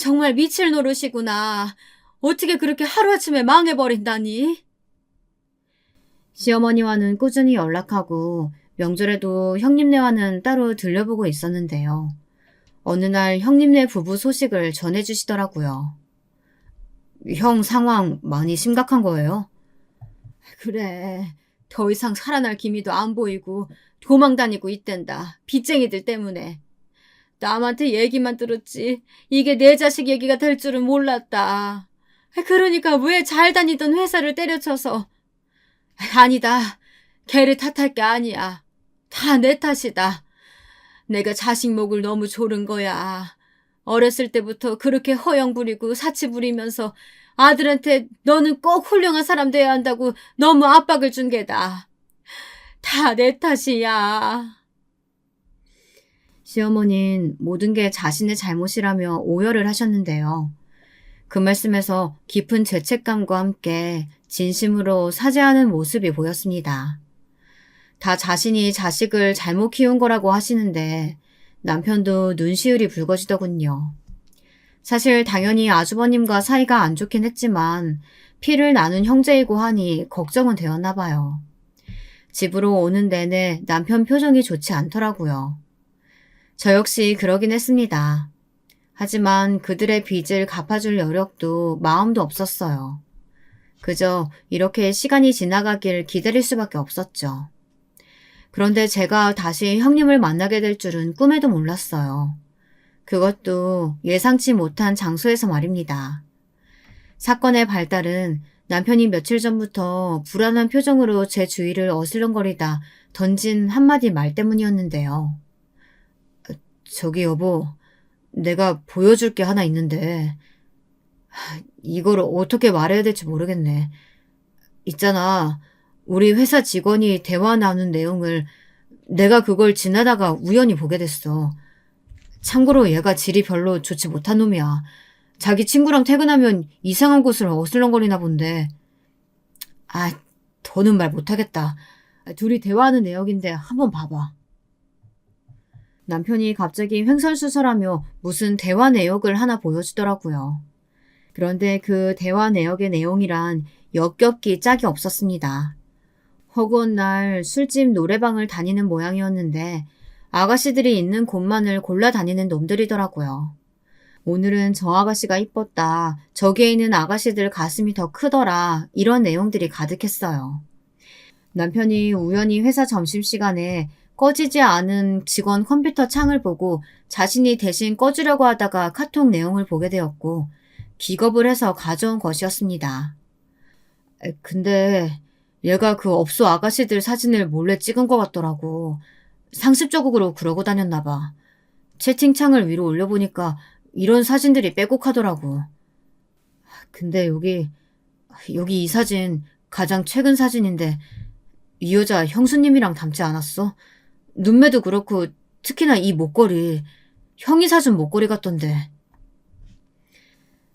정말 미칠 노릇이구나. 어떻게 그렇게 하루아침에 망해버린다니? 시어머니와는 꾸준히 연락하고 명절에도 형님네와는 따로 들려보고 있었는데요. 어느 날 형님네 부부 소식을 전해주시더라고요. 형 상황 많이 심각한 거예요? 그래. 더 이상 살아날 기미도 안 보이고 도망 다니고 있댄다. 빚쟁이들 때문에. 남한테 얘기만 들었지 이게 내 자식 얘기가 될 줄은 몰랐다. 그러니까 왜 잘 다니던 회사를 때려쳐서. 아니다. 걔를 탓할 게 아니야. 다 내 탓이다. 내가 자식 목을 너무 조른 거야. 어렸을 때부터 그렇게 허영 부리고 사치 부리면서 아들한테 너는 꼭 훌륭한 사람 돼야 한다고 너무 압박을 준 게다. 다 내 탓이야. 시어머니는 모든 게 자신의 잘못이라며 오열을 하셨는데요. 그 말씀에서 깊은 죄책감과 함께 진심으로 사죄하는 모습이 보였습니다. 다 자신이 자식을 잘못 키운 거라고 하시는데 남편도 눈시울이 붉어지더군요. 사실 당연히 아주버님과 사이가 안 좋긴 했지만 피를 나눈 형제이고 하니 걱정은 되었나 봐요. 집으로 오는 내내 남편 표정이 좋지 않더라고요. 저 역시 그러긴 했습니다. 하지만 그들의 빚을 갚아줄 여력도 마음도 없었어요. 그저 이렇게 시간이 지나가길 기다릴 수밖에 없었죠. 그런데 제가 다시 형님을 만나게 될 줄은 꿈에도 몰랐어요. 그것도 예상치 못한 장소에서 말입니다. 사건의 발달은 남편이 며칠 전부터 불안한 표정으로 제 주위를 어슬렁거리다 던진 한마디 말 때문이었는데요. 저기 여보, 내가 보여줄 게 하나 있는데 이걸 어떻게 말해야 될지 모르겠네. 있잖아, 우리 회사 직원이 대화 나눈 내용을 내가 그걸 지나다가 우연히 보게 됐어. 참고로 얘가 질이 별로 좋지 못한 놈이야. 자기 친구랑 퇴근하면 이상한 곳을 어슬렁거리나 본데. 아, 더는 말 못하겠다. 둘이 대화하는 내역인데 한번 봐봐. 남편이 갑자기 횡설수설하며 무슨 대화 내역을 하나 보여주더라고요. 그런데 그 대화 내역의 내용이란 역겹기 짝이 없었습니다. 허구한 날 술집 노래방을 다니는 모양이었는데 아가씨들이 있는 곳만을 골라 다니는 놈들이더라고요. 오늘은 저 아가씨가 이뻤다. 저기에 있는 아가씨들 가슴이 더 크더라. 이런 내용들이 가득했어요. 남편이 우연히 회사 점심시간에 꺼지지 않은 직원 컴퓨터 창을 보고 자신이 대신 꺼주려고 하다가 카톡 내용을 보게 되었고 기겁을 해서 가져온 것이었습니다. 근데 얘가 그 업소 아가씨들 사진을 몰래 찍은 것 같더라고. 상습적으로 그러고 다녔나 봐. 채팅창을 위로 올려보니까 이런 사진들이 빼곡하더라고. 근데 여기 이 사진 가장 최근 사진인데 이 여자 형수님이랑 닮지 않았어? 눈매도 그렇고 특히나 이 목걸이 형이 사준 목걸이 같던데.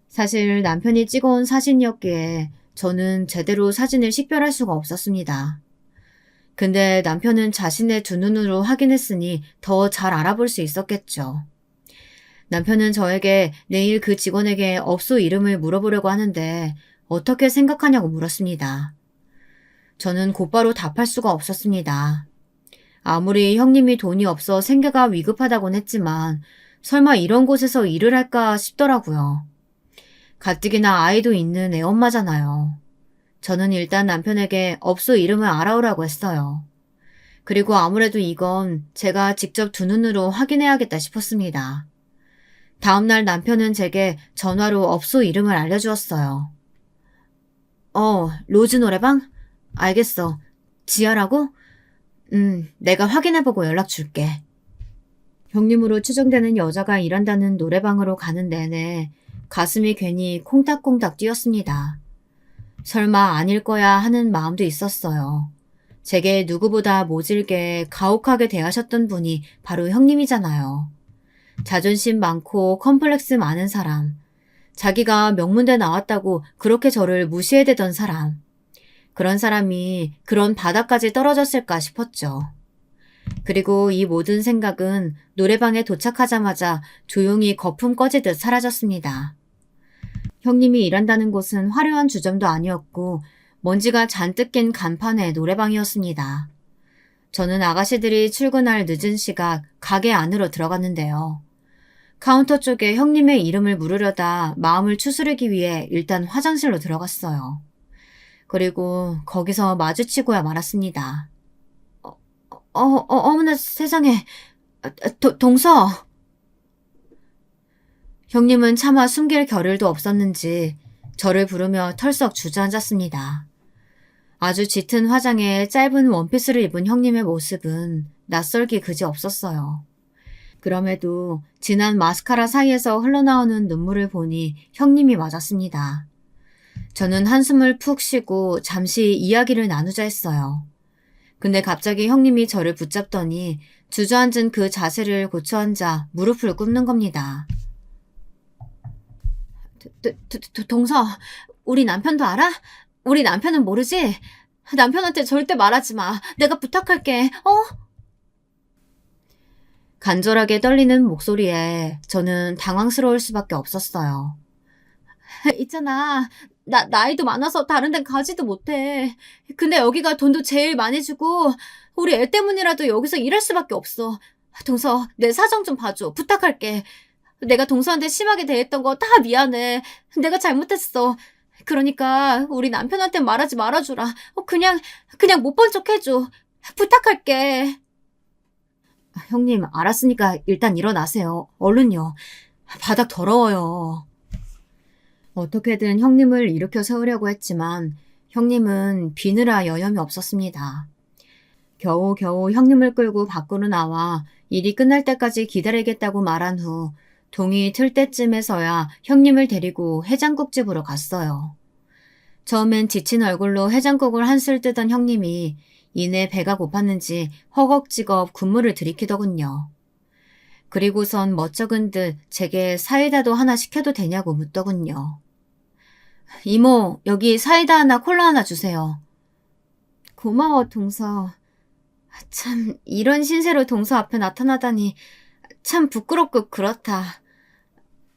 사실 남편이 찍어온 사진이었기에 저는 제대로 사진을 식별할 수가 없었습니다. 근데 남편은 자신의 두 눈으로 확인했으니 더 잘 알아볼 수 있었겠죠. 남편은 저에게 내일 그 직원에게 업소 이름을 물어보려고 하는데 어떻게 생각하냐고 물었습니다. 저는 곧바로 답할 수가 없었습니다. 아무리 형님이 돈이 없어 생계가 위급하다곤 했지만 설마 이런 곳에서 일을 할까 싶더라고요. 가뜩이나 아이도 있는 애엄마잖아요. 저는 일단 남편에게 업소 이름을 알아오라고 했어요. 그리고 아무래도 이건 제가 직접 두 눈으로 확인해야겠다 싶었습니다. 다음날 남편은 제게 전화로 업소 이름을 알려주었어요. 로즈 노래방? 알겠어. 지아라고? 내가 확인해보고 연락 줄게. 형님으로 추정되는 여자가 일한다는 노래방으로 가는 내내 가슴이 괜히 콩닥콩닥 뛰었습니다. 설마 아닐 거야 하는 마음도 있었어요. 제게 누구보다 모질게 가혹하게 대하셨던 분이 바로 형님이잖아요. 자존심 많고 컴플렉스 많은 사람. 자기가 명문대 나왔다고 그렇게 저를 무시해대던 사람. 그런 사람이 그런 바닥까지 떨어졌을까 싶었죠. 그리고 이 모든 생각은 노래방에 도착하자마자 조용히 거품 꺼지듯 사라졌습니다. 형님이 일한다는 곳은 화려한 주점도 아니었고 먼지가 잔뜩 낀 간판의 노래방이었습니다. 저는 아가씨들이 출근할 늦은 시각 가게 안으로 들어갔는데요. 카운터 쪽에 형님의 이름을 물으려다 마음을 추스르기 위해 일단 화장실로 들어갔어요. 그리고 거기서 마주치고야 말았습니다. 어머나 세상에. 동서. 형님은 차마 숨길 겨를도 없었는지 저를 부르며 털썩 주저앉았습니다. 아주 짙은 화장에 짧은 원피스를 입은 형님의 모습은 낯설기 그지 없었어요. 그럼에도 진한 마스카라 사이에서 흘러나오는 눈물을 보니 형님이 맞았습니다. 저는 한숨을 푹 쉬고 잠시 이야기를 나누자 했어요. 근데 갑자기 형님이 저를 붙잡더니 주저앉은 그 자세를 고쳐 앉아 무릎을 꿇는 겁니다. 동서, 우리 남편도 알아? 우리 남편은 모르지? 남편한테 절대 말하지 마. 내가 부탁할게. 간절하게 떨리는 목소리에 저는 당황스러울 수밖에 없었어요. 있잖아. 나이도 많아서 다른 데는 가지도 못해. 근데 여기가 돈도 제일 많이 주고 우리 애 때문이라도 여기서 일할 수밖에 없어. 동서, 내 사정 좀 봐줘. 부탁할게. 내가 동서한테 심하게 대했던 거 다 미안해. 내가 잘못했어. 그러니까 우리 남편한테 말하지 말아주라. 그냥 못 본 척 해줘. 부탁할게. 형님, 알았으니까 일단 일어나세요. 얼른요. 바닥 더러워요. 어떻게든 형님을 일으켜 세우려고 했지만 형님은 비느라 여념이 없었습니다. 겨우겨우 형님을 끌고 밖으로 나와 일이 끝날 때까지 기다리겠다고 말한 후 동이 틀 때쯤에서야 형님을 데리고 해장국집으로 갔어요. 처음엔 지친 얼굴로 해장국을 한술 뜨던 형님이 이내 배가 고팠는지 허겁지겁 국물을 들이키더군요. 그리고선 멋쩍은 듯 제게 사이다도 하나 시켜도 되냐고 묻더군요. 이모, 여기 사이다 하나 콜라 하나 주세요. 고마워, 동서. 참, 이런 신세로 동서 앞에 나타나다니 참 부끄럽고 그렇다.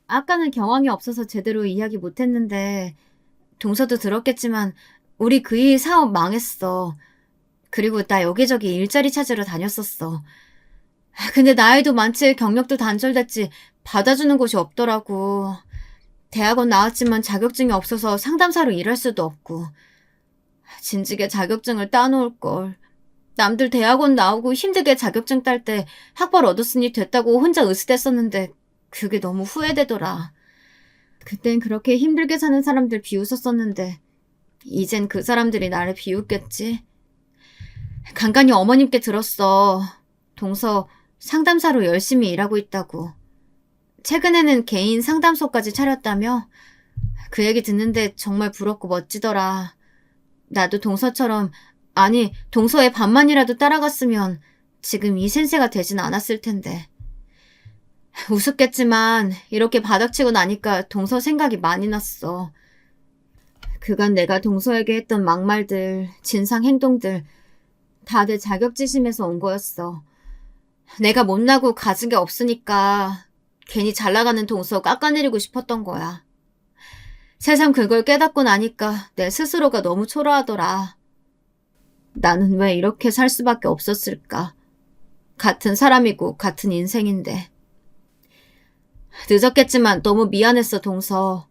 아까는 경황이 없어서 제대로 이야기 못했는데 동서도 들었겠지만 우리 그 일 사업 망했어. 그리고 나 여기저기 일자리 찾으러 다녔었어. 근데 나이도 많지 경력도 단절됐지 받아주는 곳이 없더라고. 대학원 나왔지만 자격증이 없어서 상담사로 일할 수도 없고. 진즉에 자격증을 따놓을 걸. 남들 대학원 나오고 힘들게 자격증 딸 때 학벌 얻었으니 됐다고 혼자 으스댔었는데 그게 너무 후회되더라. 그땐 그렇게 힘들게 사는 사람들 비웃었었는데 이젠 그 사람들이 나를 비웃겠지. 간간히 어머님께 들었어. 동서 상담사로 열심히 일하고 있다고. 최근에는 개인 상담소까지 차렸다며? 그 얘기 듣는데 정말 부럽고 멋지더라. 나도 동서처럼, 아니 동서의 반만이라도 따라갔으면 지금 이 센세가 되진 않았을 텐데. 우습겠지만 이렇게 바닥치고 나니까 동서 생각이 많이 났어. 그간 내가 동서에게 했던 막말들, 진상 행동들 다 내 자격지심에서 온 거였어. 내가 못나고 가진 게 없으니까 괜히 잘나가는 동서 깎아내리고 싶었던 거야. 새삼 그걸 깨닫고 나니까 내 스스로가 너무 초라하더라. 나는 왜 이렇게 살 수밖에 없었을까? 같은 사람이고 같은 인생인데. 늦었겠지만 너무 미안했어, 동서.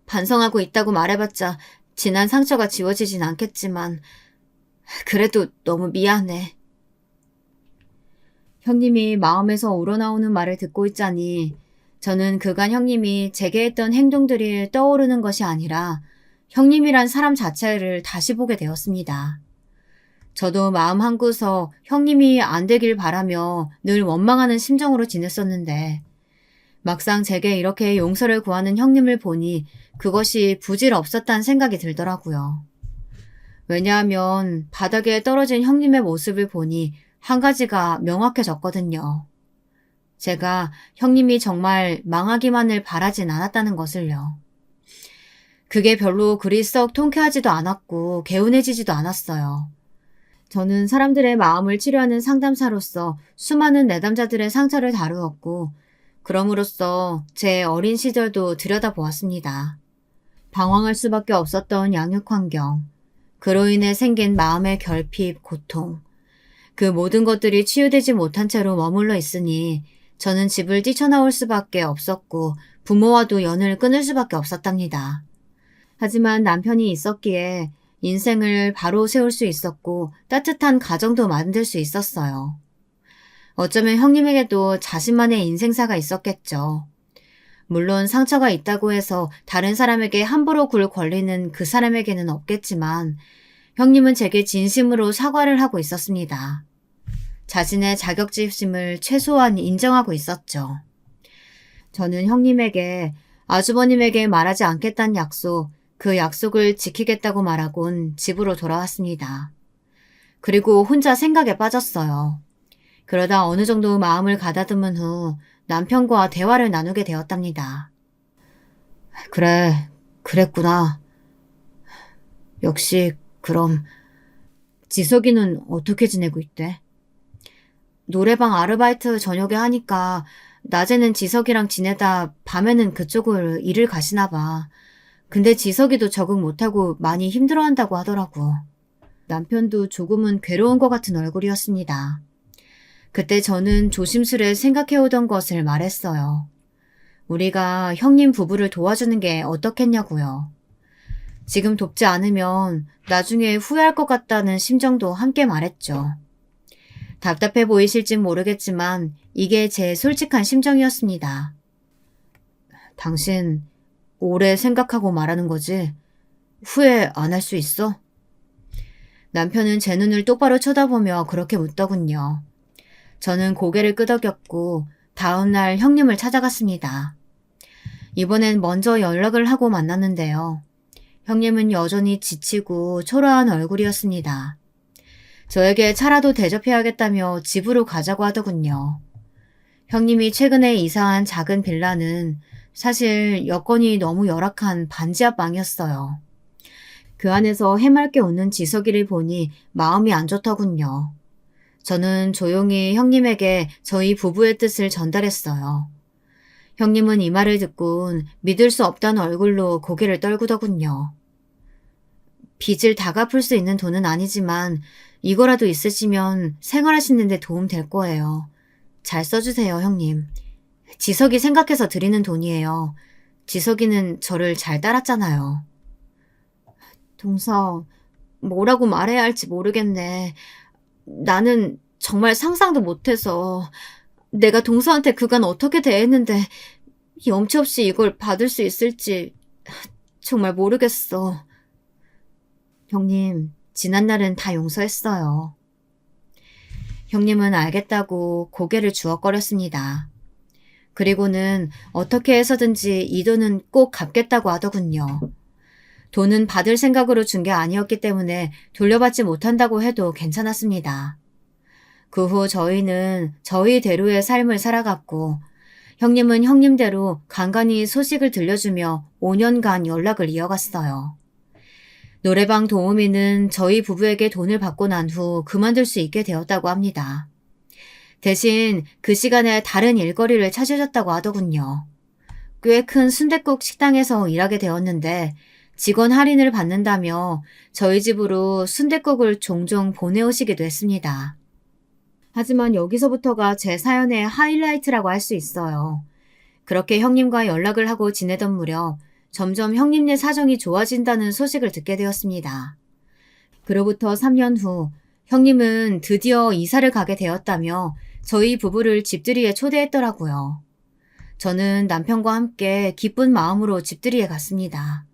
반성하고 있다고 말해봤자 지난 상처가 지워지진 않겠지만 그래도 너무 미안해. 형님이 마음에서 우러나오는 말을 듣고 있자니 저는 그간 형님이 제게 했던 행동들이 떠오르는 것이 아니라 형님이란 사람 자체를 다시 보게 되었습니다. 저도 마음 한구석 형님이 안 되길 바라며 늘 원망하는 심정으로 지냈었는데 막상 제게 이렇게 용서를 구하는 형님을 보니 그것이 부질없었다는 생각이 들더라고요. 왜냐하면 바닥에 떨어진 형님의 모습을 보니 한 가지가 명확해졌거든요. 제가 형님이 정말 망하기만을 바라진 않았다는 것을요. 그게 별로 그리 썩 통쾌하지도 않았고 개운해지지도 않았어요. 저는 사람들의 마음을 치료하는 상담사로서 수많은 내담자들의 상처를 다루었고 그럼으로써 제 어린 시절도 들여다보았습니다. 방황할 수밖에 없었던 양육 환경, 그로 인해 생긴 마음의 결핍, 고통, 그 모든 것들이 치유되지 못한 채로 머물러 있으니 저는 집을 뛰쳐나올 수밖에 없었고 부모와도 연을 끊을 수밖에 없었답니다. 하지만 남편이 있었기에 인생을 바로 세울 수 있었고 따뜻한 가정도 만들 수 있었어요. 어쩌면 형님에게도 자신만의 인생사가 있었겠죠. 물론 상처가 있다고 해서 다른 사람에게 함부로 굴 권리는 그 사람에게는 없겠지만 형님은 제게 진심으로 사과를 하고 있었습니다. 자신의 자격지심을 최소한 인정하고 있었죠. 저는 형님에게 아주버님에게 말하지 않겠다는 약속, 그 약속을 지키겠다고 말하곤 집으로 돌아왔습니다. 그리고 혼자 생각에 빠졌어요. 그러다 어느 정도 마음을 가다듬은 후 남편과 대화를 나누게 되었답니다. 그래, 그랬구나. 역시 그럼 지석이는 어떻게 지내고 있대? 노래방 아르바이트 저녁에 하니까 낮에는 지석이랑 지내다 밤에는 그쪽을 일을 가시나 봐. 근데 지석이도 적응 못하고 많이 힘들어한다고 하더라고. 남편도 조금은 괴로운 것 같은 얼굴이었습니다. 그때 저는 조심스레 생각해오던 것을 말했어요. 우리가 형님 부부를 도와주는 게 어떻겠냐고요. 지금 돕지 않으면 나중에 후회할 것 같다는 심정도 함께 말했죠. 답답해 보이실진 모르겠지만 이게 제 솔직한 심정이었습니다. 당신 오래 생각하고 말하는 거지. 후회 안 할 수 있어? 남편은 제 눈을 똑바로 쳐다보며 그렇게 묻더군요. 저는 고개를 끄덕였고 다음 날 형님을 찾아갔습니다. 이번엔 먼저 연락을 하고 만났는데요. 형님은 여전히 지치고 초라한 얼굴이었습니다. 저에게 차라도 대접해야겠다며 집으로 가자고 하더군요. 형님이 최근에 이사한 작은 빌라는 사실 여건이 너무 열악한 반지 앞 방이었어요. 그 안에서 해맑게 웃는 지석이를 보니 마음이 안 좋더군요. 저는 조용히 형님에게 저희 부부의 뜻을 전달했어요. 형님은 이 말을 듣곤 믿을 수 없다는 얼굴로 고개를 떨구더군요. 빚을 다 갚을 수 있는 돈은 아니지만 이거라도 있으시면 생활하시는 데 도움 될 거예요. 잘 써주세요, 형님. 지석이 생각해서 드리는 돈이에요. 지석이는 저를 잘 따랐잖아요. 동서, 뭐라고 말해야 할지 모르겠네. 나는 정말 상상도 못해서 내가 동서한테 그간 어떻게 대했는데 염치 없이 이걸 받을 수 있을지 정말 모르겠어. 형님, 지난날은 다 용서했어요. 형님은 알겠다고 고개를 주워거렸습니다. 그리고는 어떻게 해서든지 이 돈은 꼭 갚겠다고 하더군요. 돈은 받을 생각으로 준 게 아니었기 때문에 돌려받지 못한다고 해도 괜찮았습니다. 그 후 저희는 저희대로의 삶을 살아갔고 형님은 형님대로 간간히 소식을 들려주며 5년간 연락을 이어갔어요. 노래방 도우미는 저희 부부에게 돈을 받고 난 후 그만둘 수 있게 되었다고 합니다. 대신 그 시간에 다른 일거리를 찾아줬다고 하더군요. 꽤 큰 순댓국 식당에서 일하게 되었는데 직원 할인을 받는다며 저희 집으로 순댓국을 종종 보내오시기도 했습니다. 하지만 여기서부터가 제 사연의 하이라이트라고 할 수 있어요. 그렇게 형님과 연락을 하고 지내던 무렵 점점 형님네 사정이 좋아진다는 소식을 듣게 되었습니다. 그로부터 3년 후 형님은 드디어 이사를 가게 되었다며 저희 부부를 집들이에 초대했더라고요. 저는 남편과 함께 기쁜 마음으로 집들이에 갔습니다.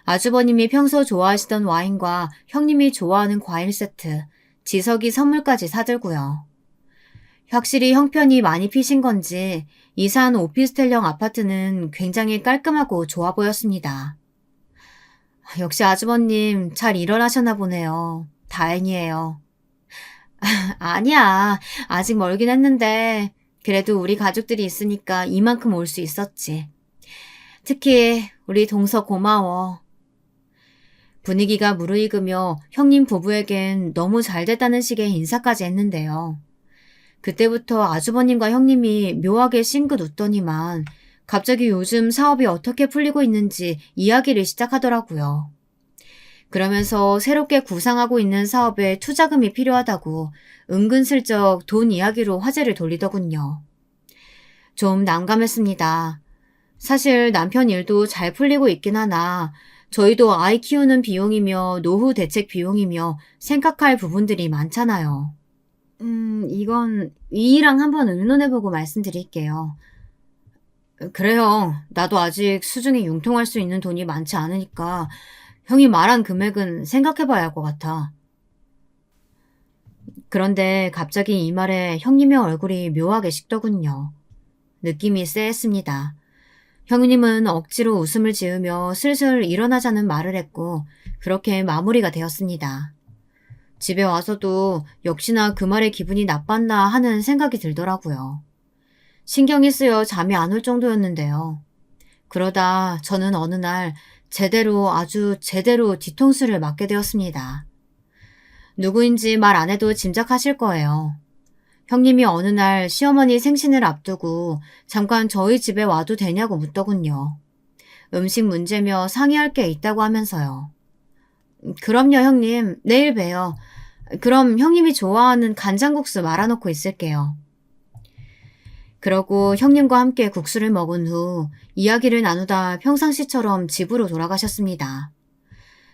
아주버님이 평소 좋아하시던 와인과 형님이 좋아하는 과일 세트, 지석이 선물까지 사들고요. 확실히 형편이 많이 피신 건지 이사한 오피스텔형 아파트는 굉장히 깔끔하고 좋아 보였습니다. 역시 아주버님 잘 일어나셨나 보네요. 다행이에요. 아니야. 아직 멀긴 했는데 그래도 우리 가족들이 있으니까 이만큼 올 수 있었지. 특히 우리 동서 고마워. 분위기가 무르익으며 형님 부부에겐 너무 잘 됐다는 식의 인사까지 했는데요. 그때부터 아주버님과 형님이 묘하게 싱긋 웃더니만 갑자기 요즘 사업이 어떻게 풀리고 있는지 이야기를 시작하더라고요. 그러면서 새롭게 구상하고 있는 사업에 투자금이 필요하다고 은근슬쩍 돈 이야기로 화제를 돌리더군요. 좀 난감했습니다. 사실 남편 일도 잘 풀리고 있긴 하나 저희도 아이 키우는 비용이며 노후 대책 비용이며 생각할 부분들이 많잖아요. 이건 이이랑 한번 의논해보고 말씀드릴게요. 그래요. 나도 아직 수중에 융통할 수 있는 돈이 많지 않으니까 형이 말한 금액은 생각해봐야 할 것 같아. 그런데 갑자기 이 말에 형님의 얼굴이 묘하게 식더군요. 느낌이 쎄했습니다. 형님은 억지로 웃음을 지으며 슬슬 일어나자는 말을 했고 그렇게 마무리가 되었습니다. 집에 와서도 역시나 그 말에 기분이 나빴나 하는 생각이 들더라고요. 신경이 쓰여 잠이 안 올 정도였는데요. 그러다 저는 어느 날 아주 제대로 뒤통수를 맞게 되었습니다. 누구인지 말 안 해도 짐작하실 거예요. 형님이 어느 날 시어머니 생신을 앞두고 잠깐 저희 집에 와도 되냐고 묻더군요. 음식 문제며 상의할 게 있다고 하면서요. 그럼요, 형님. 내일 봬요. 그럼 형님이 좋아하는 간장국수 말아놓고 있을게요. 그러고 형님과 함께 국수를 먹은 후 이야기를 나누다 평상시처럼 집으로 돌아가셨습니다.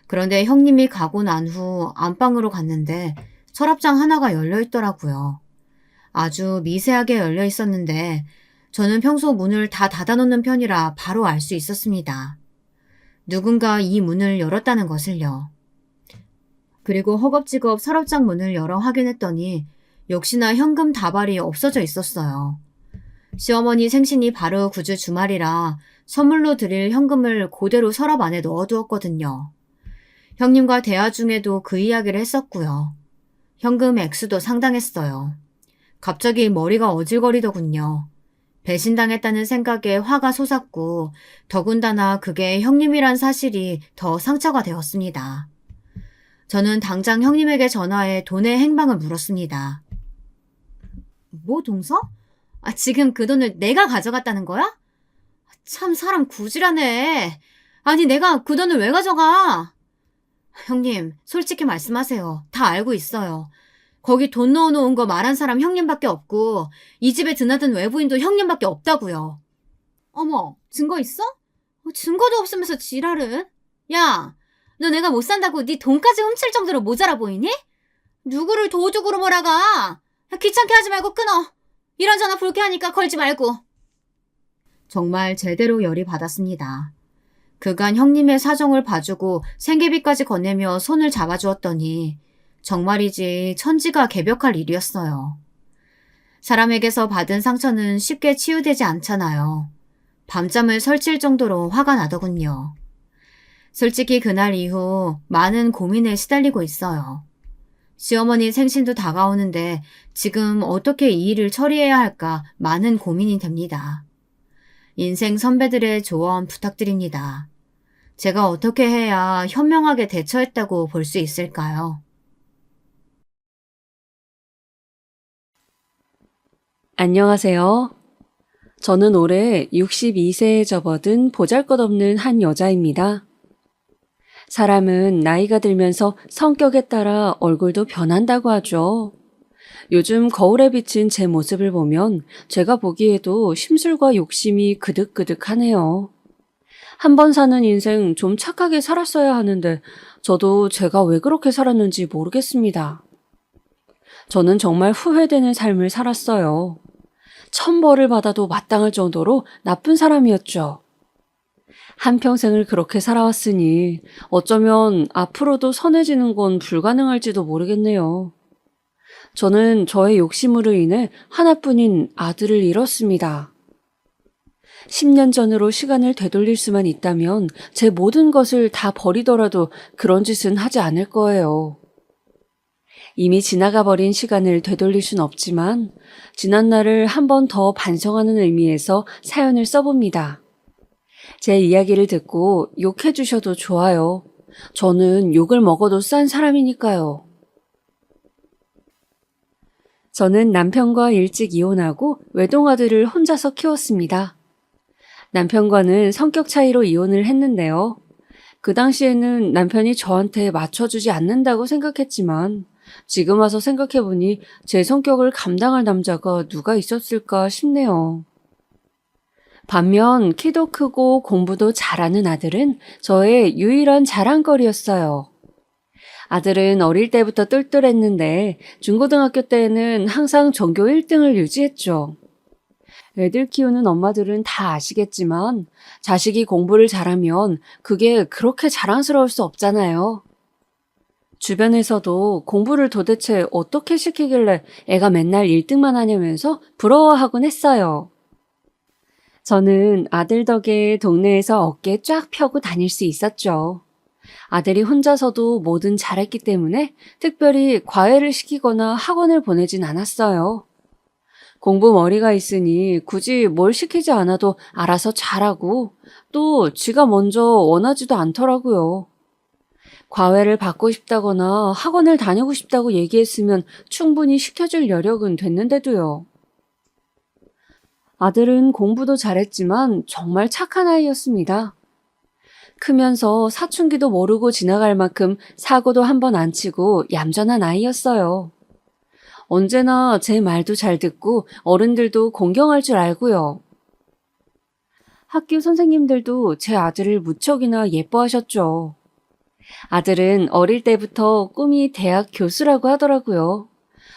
그런데 형님이 가고 난 후 안방으로 갔는데 서랍장 하나가 열려 있더라고요. 아주 미세하게 열려 있었는데 저는 평소 문을 다 닫아놓는 편이라 바로 알 수 있었습니다. 누군가 이 문을 열었다는 것을요. 그리고 허겁지겁 서랍장 문을 열어 확인했더니 역시나 현금 다발이 없어져 있었어요. 시어머니 생신이 바로 9주 주말이라 선물로 드릴 현금을 그대로 서랍 안에 넣어두었거든요. 형님과 대화 중에도 그 이야기를 했었고요. 현금 액수도 상당했어요. 갑자기 머리가 어질거리더군요. 배신당했다는 생각에 화가 솟았고 더군다나 그게 형님이란 사실이 더 상처가 되었습니다. 저는 당장 형님에게 전화해 돈의 행방을 물었습니다. 뭐 동서? 지금 그 돈을 내가 가져갔다는 거야? 참 사람 구질하네. 아니 내가 그 돈을 왜 가져가? 형님 솔직히 말씀하세요. 다 알고 있어요. 거기 돈 넣어놓은 거 말한 사람 형님밖에 없고 이 집에 드나든 외부인도 형님밖에 없다고요. 어머 증거 있어? 증거도 없으면서 지랄은? 야, 너 내가 못 산다고 네 돈까지 훔칠 정도로 모자라 보이니? 누구를 도둑으로 몰아가? 귀찮게 하지 말고 끊어. 이런 전화 불쾌하니까 걸지 말고. 정말 제대로 열이 받았습니다. 그간 형님의 사정을 봐주고 생계비까지 건네며 손을 잡아주었더니 정말이지 천지가 개벽할 일이었어요. 사람에게서 받은 상처는 쉽게 치유되지 않잖아요. 밤잠을 설칠 정도로 화가 나더군요. 솔직히 그날 이후 많은 고민에 시달리고 있어요. 시어머니 생신도 다가오는데 지금 어떻게 이 일을 처리해야 할까 많은 고민이 됩니다. 인생 선배들의 조언 부탁드립니다. 제가 어떻게 해야 현명하게 대처했다고 볼 수 있을까요? 안녕하세요. 저는 올해 62세에 접어든 보잘것없는 한 여자입니다. 사람은 나이가 들면서 성격에 따라 얼굴도 변한다고 하죠. 요즘 거울에 비친 제 모습을 보면 제가 보기에도 심술과 욕심이 그득그득하네요. 한 번 사는 인생 좀 착하게 살았어야 하는데 저도 제가 왜 그렇게 살았는지 모르겠습니다. 저는 정말 후회되는 삶을 살았어요. 천벌을 받아도 마땅할 정도로 나쁜 사람이었죠. 한평생을 그렇게 살아왔으니 어쩌면 앞으로도 선해지는 건 불가능할지도 모르겠네요. 저는 저의 욕심으로 인해 하나뿐인 아들을 잃었습니다. 10년 전으로 시간을 되돌릴 수만 있다면 제 모든 것을 다 버리더라도 그런 짓은 하지 않을 거예요. 이미 지나가 버린 시간을 되돌릴 순 없지만 지난 날을 한 번 더 반성하는 의미에서 사연을 써봅니다. 제 이야기를 듣고 욕해 주셔도 좋아요. 저는 욕을 먹어도 싼 사람이니까요. 저는 남편과 일찍 이혼하고 외동아들을 혼자서 키웠습니다. 남편과는 성격 차이로 이혼을 했는데요. 그 당시에는 남편이 저한테 맞춰주지 않는다고 생각했지만 지금 와서 생각해보니 제 성격을 감당할 남자가 누가 있었을까 싶네요. 반면 키도 크고 공부도 잘하는 아들은 저의 유일한 자랑거리였어요. 아들은 어릴 때부터 똘똘했는데 중고등학교 때에는 항상 전교 1등을 유지했죠. 애들 키우는 엄마들은 다 아시겠지만 자식이 공부를 잘하면 그게 그렇게 자랑스러울 수 없잖아요. 주변에서도 공부를 도대체 어떻게 시키길래 애가 맨날 1등만 하냐면서 부러워하곤 했어요. 저는 아들 덕에 동네에서 어깨 쫙 펴고 다닐 수 있었죠. 아들이 혼자서도 뭐든 잘했기 때문에 특별히 과외를 시키거나 학원을 보내진 않았어요. 공부 머리가 있으니 굳이 뭘 시키지 않아도 알아서 잘하고 또 지가 먼저 원하지도 않더라고요. 과외를 받고 싶다거나 학원을 다니고 싶다고 얘기했으면 충분히 시켜줄 여력은 됐는데도요. 아들은 공부도 잘했지만 정말 착한 아이였습니다. 크면서 사춘기도 모르고 지나갈 만큼 사고도 한 번 안 치고 얌전한 아이였어요. 언제나 제 말도 잘 듣고 어른들도 공경할 줄 알고요. 학교 선생님들도 제 아들을 무척이나 예뻐하셨죠. 아들은 어릴 때부터 꿈이 대학 교수라고 하더라고요.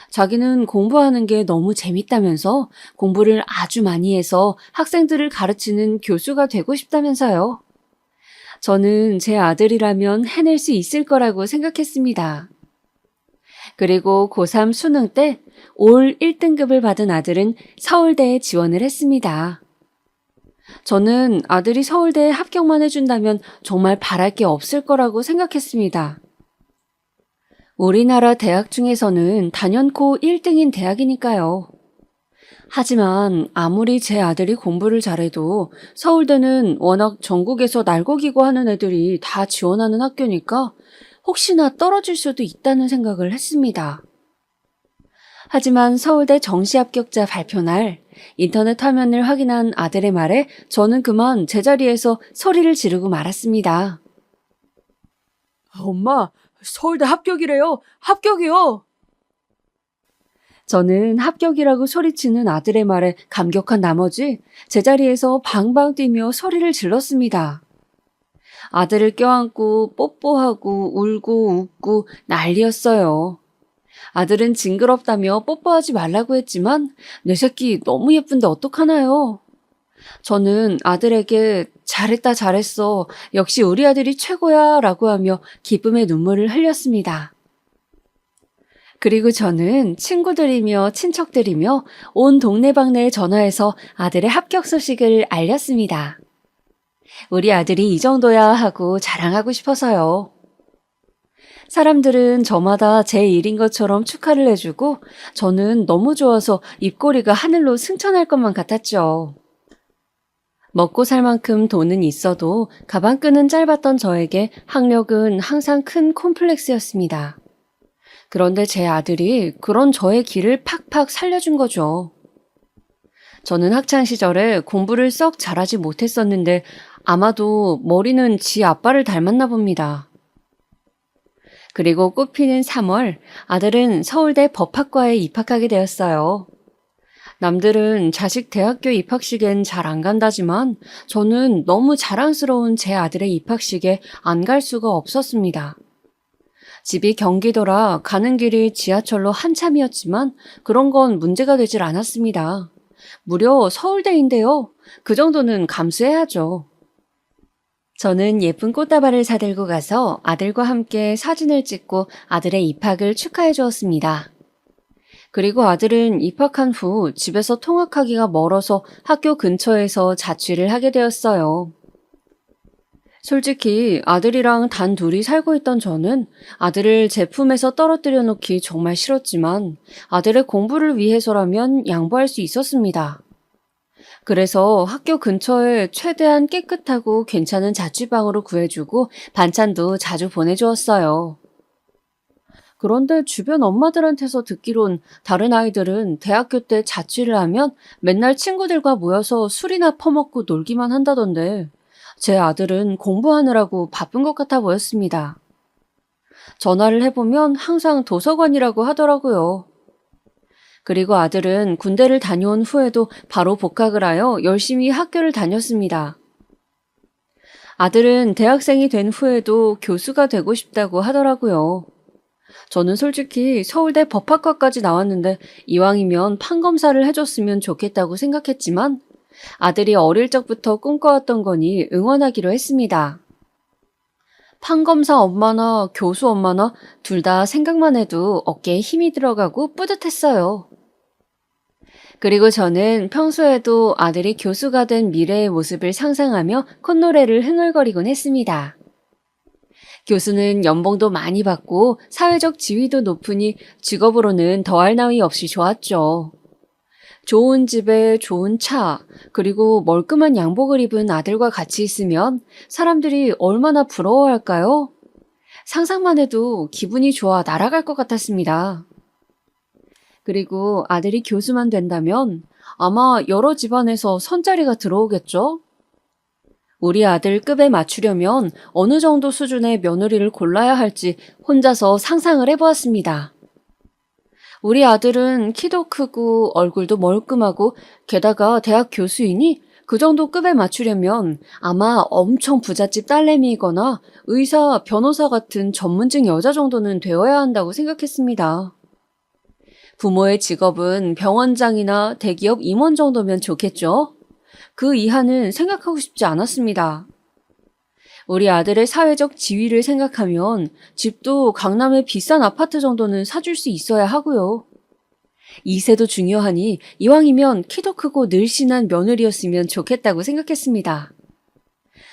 자기는 공부하는 게 너무 재밌다면서 공부를 아주 많이 해서 학생들을 가르치는 교수가 되고 싶다면서요. 저는 제 아들이라면 해낼 수 있을 거라고 생각했습니다. 그리고 고3 수능 때 올 1등급을 받은 아들은 서울대에 지원을 했습니다. 저는 아들이 서울대에 합격만 해준다면 정말 바랄 게 없을 거라고 생각했습니다. 우리나라 대학 중에서는 단연코 1등인 대학이니까요. 하지만 아무리 제 아들이 공부를 잘해도 서울대는 워낙 전국에서 날고기고 하는 애들이 다 지원하는 학교니까 혹시나 떨어질 수도 있다는 생각을 했습니다. 하지만 서울대 정시 합격자 발표 날 인터넷 화면을 확인한 아들의 말에 저는 그만 제자리에서 소리를 지르고 말았습니다. 엄마, 서울대 합격이래요. 합격이요. 저는 합격이라고 소리치는 아들의 말에 감격한 나머지 제자리에서 방방 뛰며 소리를 질렀습니다. 아들을 껴안고 뽀뽀하고 울고 웃고 난리였어요. 아들은 징그럽다며 뽀뽀하지 말라고 했지만 내 새끼 너무 예쁜데 어떡하나요? 저는 아들에게 잘했다 잘했어. 역시 우리 아들이 최고야 라고 하며 기쁨의 눈물을 흘렸습니다. 그리고 저는 친구들이며 친척들이며 온 동네방네에 전화해서 아들의 합격 소식을 알렸습니다. 우리 아들이 이 정도야 하고 자랑하고 싶어서요. 사람들은 저마다 제 일인 것처럼 축하를 해주고 저는 너무 좋아서 입꼬리가 하늘로 승천할 것만 같았죠. 먹고 살 만큼 돈은 있어도 가방끈은 짧았던 저에게 학력은 항상 큰 콤플렉스였습니다. 그런데 제 아들이 그런 저의 길을 팍팍 살려준 거죠. 저는 학창시절에 공부를 썩 잘하지 못했었는데 아마도 머리는 지 아빠를 닮았나 봅니다. 그리고 꽃피는 3월, 아들은 서울대 법학과에 입학하게 되었어요. 남들은 자식 대학교 입학식엔 잘 안 간다지만 저는 너무 자랑스러운 제 아들의 입학식에 안 갈 수가 없었습니다. 집이 경기도라 가는 길이 지하철로 한참이었지만 그런 건 문제가 되질 않았습니다. 무려 서울대인데요. 그 정도는 감수해야죠. 저는 예쁜 꽃다발을 사들고 가서 아들과 함께 사진을 찍고 아들의 입학을 축하해 주었습니다. 그리고 아들은 입학한 후 집에서 통학하기가 멀어서 학교 근처에서 자취를 하게 되었어요. 솔직히 아들이랑 단 둘이 살고 있던 저는 아들을 제 품에서 떨어뜨려 놓기 정말 싫었지만 아들의 공부를 위해서라면 양보할 수 있었습니다. 그래서 학교 근처에 최대한 깨끗하고 괜찮은 자취방으로 구해주고 반찬도 자주 보내주었어요. 그런데 주변 엄마들한테서 듣기론 다른 아이들은 대학교 때 자취를 하면 맨날 친구들과 모여서 술이나 퍼먹고 놀기만 한다던데 제 아들은 공부하느라고 바쁜 것 같아 보였습니다. 전화를 해보면 항상 도서관이라고 하더라고요. 그리고 아들은 군대를 다녀온 후에도 바로 복학을 하여 열심히 학교를 다녔습니다. 아들은 대학생이 된 후에도 교수가 되고 싶다고 하더라고요. 저는 솔직히 서울대 법학과까지 나왔는데 이왕이면 판검사를 해줬으면 좋겠다고 생각했지만 아들이 어릴 적부터 꿈꿔왔던 거니 응원하기로 했습니다. 판검사 엄마나 교수 엄마나 둘 다 생각만 해도 어깨에 힘이 들어가고 뿌듯했어요. 그리고 저는 평소에도 아들이 교수가 된 미래의 모습을 상상하며 콧노래를 흥얼거리곤 했습니다. 교수는 연봉도 많이 받고 사회적 지위도 높으니 직업으로는 더할 나위 없이 좋았죠. 좋은 집에 좋은 차, 그리고 멀끔한 양복을 입은 아들과 같이 있으면 사람들이 얼마나 부러워할까요? 상상만 해도 기분이 좋아 날아갈 것 같았습니다. 그리고 아들이 교수만 된다면 아마 여러 집안에서 선자리가 들어오겠죠? 우리 아들 급에 맞추려면 어느 정도 수준의 며느리를 골라야 할지 혼자서 상상을 해보았습니다. 우리 아들은 키도 크고 얼굴도 멀끔하고 게다가 대학 교수이니 그 정도 급에 맞추려면 아마 엄청 부잣집 딸내미이거나 의사, 변호사 같은 전문직 여자 정도는 되어야 한다고 생각했습니다. 부모의 직업은 병원장이나 대기업 임원 정도면 좋겠죠? 그 이하는 생각하고 싶지 않았습니다. 우리 아들의 사회적 지위를 생각하면 집도 강남의 비싼 아파트 정도는 사줄 수 있어야 하고요. 2세도 중요하니 이왕이면 키도 크고 늘씬한 며느리였으면 좋겠다고 생각했습니다.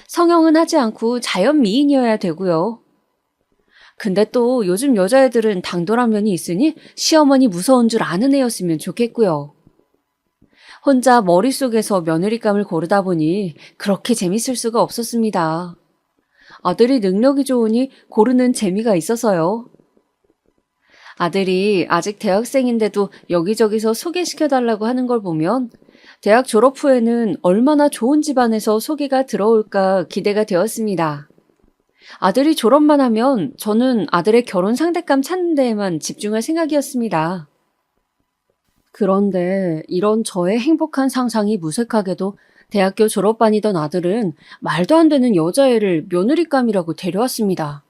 성형은 하지 않고 자연 미인이어야 되고요. 근데 또 요즘 여자애들은 당돌한 면이 있으니 시어머니 무서운 줄 아는 애였으면 좋겠고요. 혼자 머릿속에서 며느리감을 고르다 보니 그렇게 재밌을 수가 없었습니다. 아들이 능력이 좋으니 고르는 재미가 있어서요. 아들이 아직 대학생인데도 여기저기서 소개시켜달라고 하는 걸 보면 대학 졸업 후에는 얼마나 좋은 집안에서 소개가 들어올까 기대가 되었습니다. 아들이 졸업만 하면 저는 아들의 결혼 상대감 찾는 데에만 집중할 생각이었습니다. 그런데 이런 저의 행복한 상상이 무색하게도 대학교 졸업반이던 아들은 말도 안 되는 여자애를 며느리감이라고 데려왔습니다.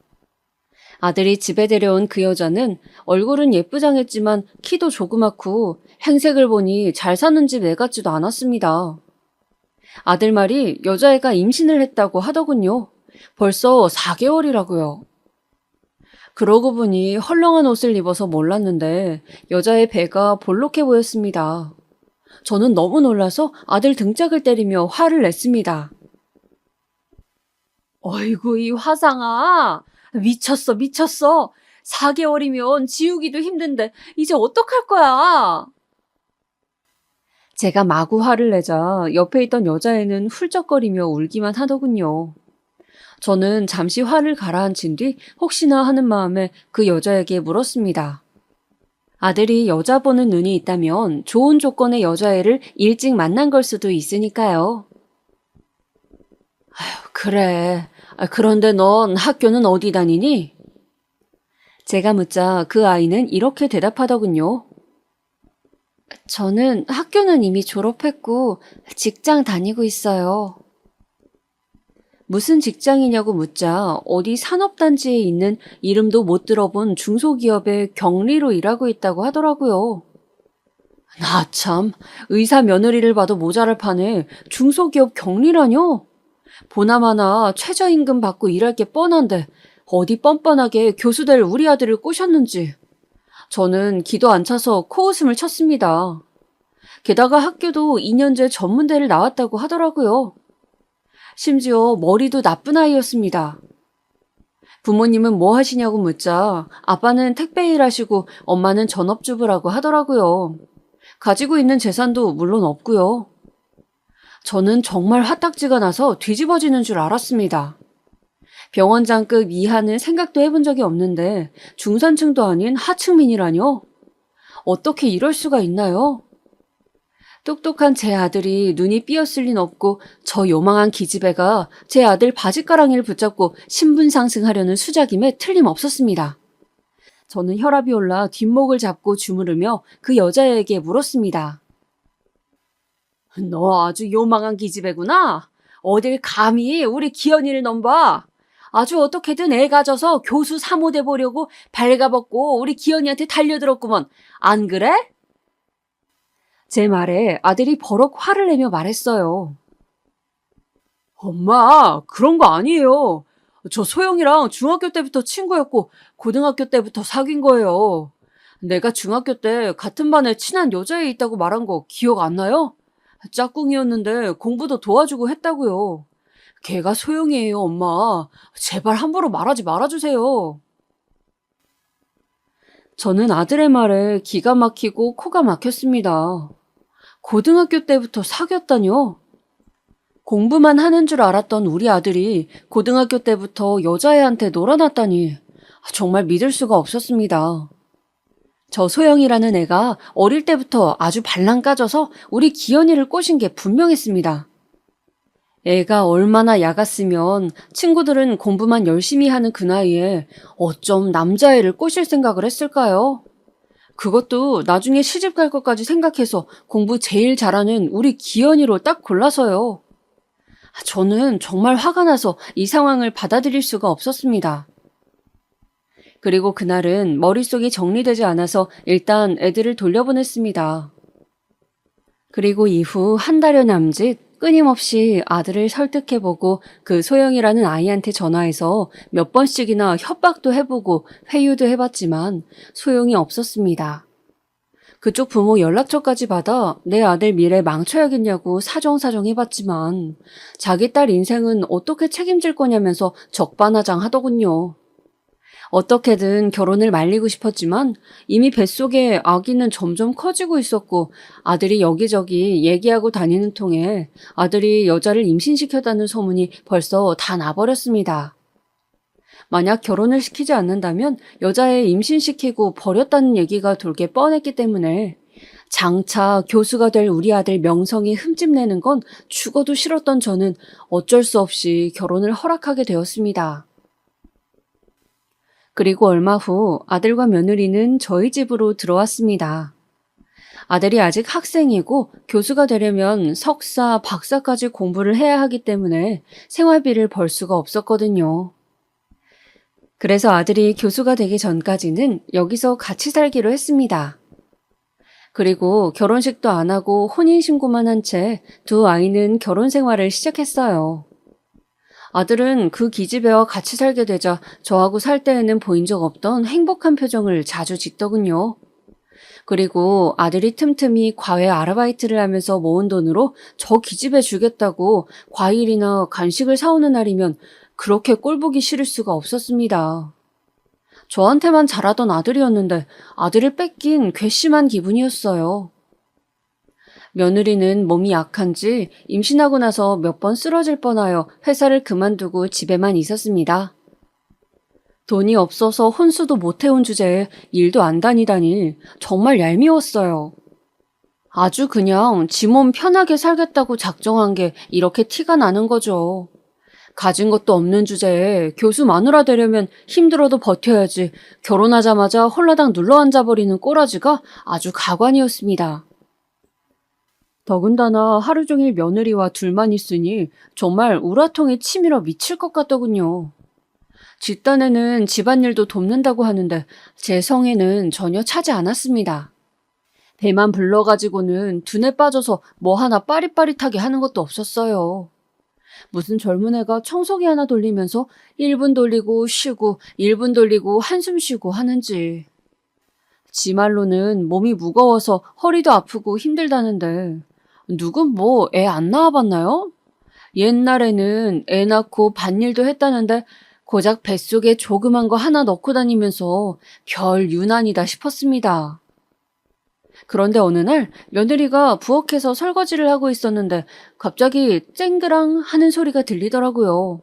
아들이 집에 데려온 그 여자는 얼굴은 예쁘장했지만 키도 조그맣고 행색을 보니 잘 사는 집 애 같지도 않았습니다. 아들 말이 여자애가 임신을 했다고 하더군요. 벌써 4개월이라고요. 그러고 보니 헐렁한 옷을 입어서 몰랐는데 여자의 배가 볼록해 보였습니다. 저는 너무 놀라서 아들 등짝을 때리며 화를 냈습니다. 어이구, 이 화상아. 미쳤어, 미쳤어. 4개월이면 지우기도 힘든데 이제 어떡할 거야? 제가 마구 화를 내자 옆에 있던 여자애는 훌쩍거리며 울기만 하더군요. 저는 잠시 화를 가라앉힌 뒤 혹시나 하는 마음에 그 여자에게 물었습니다. 아들이 여자 보는 눈이 있다면 좋은 조건의 여자애를 일찍 만난 걸 수도 있으니까요. 아휴, 그래. 그런데 넌 학교는 어디 다니니? 제가 묻자 그 아이는 이렇게 대답하더군요. 저는 학교는 이미 졸업했고 직장 다니고 있어요. 무슨 직장이냐고 묻자 어디 산업단지에 있는 이름도 못 들어본 중소기업의 경리로 일하고 있다고 하더라고요. 나 참, 의사 며느리를 봐도 모자랄 판에 중소기업 경리라뇨? 보나마나 최저임금 받고 일할 게 뻔한데 어디 뻔뻔하게 교수 될 우리 아들을 꼬셨는지. 저는 기도 안 차서 코웃음을 쳤습니다. 게다가 학교도 2년제 전문대를 나왔다고 하더라고요. 심지어 머리도 나쁜 아이였습니다. 부모님은 뭐 하시냐고 묻자 아빠는 택배 일 하시고 엄마는 전업주부라고 하더라고요. 가지고 있는 재산도 물론 없고요. 저는 정말 화딱지가 나서 뒤집어지는 줄 알았습니다. 병원장급 이하는 생각도 해본 적이 없는데 중산층도 아닌 하층민이라뇨? 어떻게 이럴 수가 있나요? 똑똑한 제 아들이 눈이 삐었을 린 없고 저 요망한 기집애가 제 아들 바지가랑이를 붙잡고 신분 상승하려는 수작임에 틀림없었습니다. 저는 혈압이 올라 뒷목을 잡고 주무르며 그 여자에게 물었습니다. 너 아주 요망한 기집애구나. 어딜 감히 우리 기현이를 넘봐. 아주 어떻게든 애 가져서 교수 3호 돼 보려고 발가벗고 우리 기현이한테 달려들었구먼. 안 그래? 제 말에 아들이 버럭 화를 내며 말했어요. 엄마, 그런 거 아니에요. 저 소영이랑 중학교 때부터 친구였고 고등학교 때부터 사귄 거예요. 내가 중학교 때 같은 반에 친한 여자애 있다고 말한 거 기억 안 나요? 짝꿍이었는데 공부도 도와주고 했다고요. 걔가 소영이에요, 엄마. 제발 함부로 말하지 말아주세요. 저는 아들의 말에 기가 막히고 코가 막혔습니다. 고등학교 때부터 사귀었다뇨? 공부만 하는 줄 알았던 우리 아들이 고등학교 때부터 여자애한테 놀아났다니 정말 믿을 수가 없었습니다. 저 소영이라는 애가 어릴 때부터 아주 발랑 까져서 우리 기현이를 꼬신 게 분명했습니다. 애가 얼마나 야갔으면 친구들은 공부만 열심히 하는 그 나이에 어쩜 남자애를 꼬실 생각을 했을까요? 그것도 나중에 시집 갈 것까지 생각해서 공부 제일 잘하는 우리 기현이로 딱 골라서요. 저는 정말 화가 나서 이 상황을 받아들일 수가 없었습니다. 그리고 그날은 머릿속이 정리되지 않아서 일단 애들을 돌려보냈습니다. 그리고 이후 한 달여 남짓 끊임없이 아들을 설득해보고 그 소영이라는 아이한테 전화해서 몇 번씩이나 협박도 해보고 회유도 해봤지만 소용이 없었습니다. 그쪽 부모 연락처까지 받아 내 아들 미래 망쳐야겠냐고 사정사정 해봤지만 자기 딸 인생은 어떻게 책임질 거냐면서 적반하장 하더군요. 어떻게든 결혼을 말리고 싶었지만 이미 뱃속에 아기는 점점 커지고 있었고 아들이 여기저기 얘기하고 다니는 통에 아들이 여자를 임신시켰다는 소문이 벌써 다 나버렸습니다. 만약 결혼을 시키지 않는다면 여자애 임신시키고 버렸다는 얘기가 돌게 뻔했기 때문에 장차 교수가 될 우리 아들 명성이 흠집내는 건 죽어도 싫었던 저는 어쩔 수 없이 결혼을 허락하게 되었습니다. 그리고 얼마 후 아들과 며느리는 저희 집으로 들어왔습니다. 아들이 아직 학생이고 교수가 되려면 석사, 박사까지 공부를 해야 하기 때문에 생활비를 벌 수가 없었거든요. 그래서 아들이 교수가 되기 전까지는 여기서 같이 살기로 했습니다. 그리고 결혼식도 안 하고 혼인신고만 한 채 두 아이는 결혼 생활을 시작했어요. 아들은 그 기집애와 같이 살게 되자 저하고 살 때에는 보인 적 없던 행복한 표정을 자주 짓더군요. 그리고 아들이 틈틈이 과외 아르바이트를 하면서 모은 돈으로 저 기집애 주겠다고 과일이나 간식을 사오는 날이면 그렇게 꼴보기 싫을 수가 없었습니다. 저한테만 잘하던 아들이었는데 아들을 뺏긴 괘씸한 기분이었어요. 며느리는 몸이 약한지 임신하고 나서 몇 번 쓰러질 뻔하여 회사를 그만두고 집에만 있었습니다. 돈이 없어서 혼수도 못 해온 주제에 일도 안 다니다니 정말 얄미웠어요. 아주 그냥 지 몸 편하게 살겠다고 작정한 게 이렇게 티가 나는 거죠. 가진 것도 없는 주제에 교수 마누라 되려면 힘들어도 버텨야지 결혼하자마자 홀라당 눌러앉아버리는 꼬라지가 아주 가관이었습니다. 더군다나 하루 종일 며느리와 둘만 있으니 정말 우라통이 치밀어 미칠 것 같더군요. 집단에는 집안일도 돕는다고 하는데 제 성에는 전혀 차지 않았습니다. 배만 불러가지고는 둔에 빠져서 뭐 하나 빠릿빠릿하게 하는 것도 없었어요. 무슨 젊은 애가 청소기 하나 돌리면서 1분 돌리고 쉬고 1분 돌리고 한숨 쉬고 하는지. 지 말로는 몸이 무거워서 허리도 아프고 힘들다는데 누군 뭐 애 안 낳아봤나요? 옛날에는 애 낳고 밭일도 했다는데 고작 뱃속에 조그만 거 하나 넣고 다니면서 별 유난이다 싶었습니다. 그런데 어느 날 며느리가 부엌에서 설거지를 하고 있었는데 갑자기 쨍그랑 하는 소리가 들리더라고요.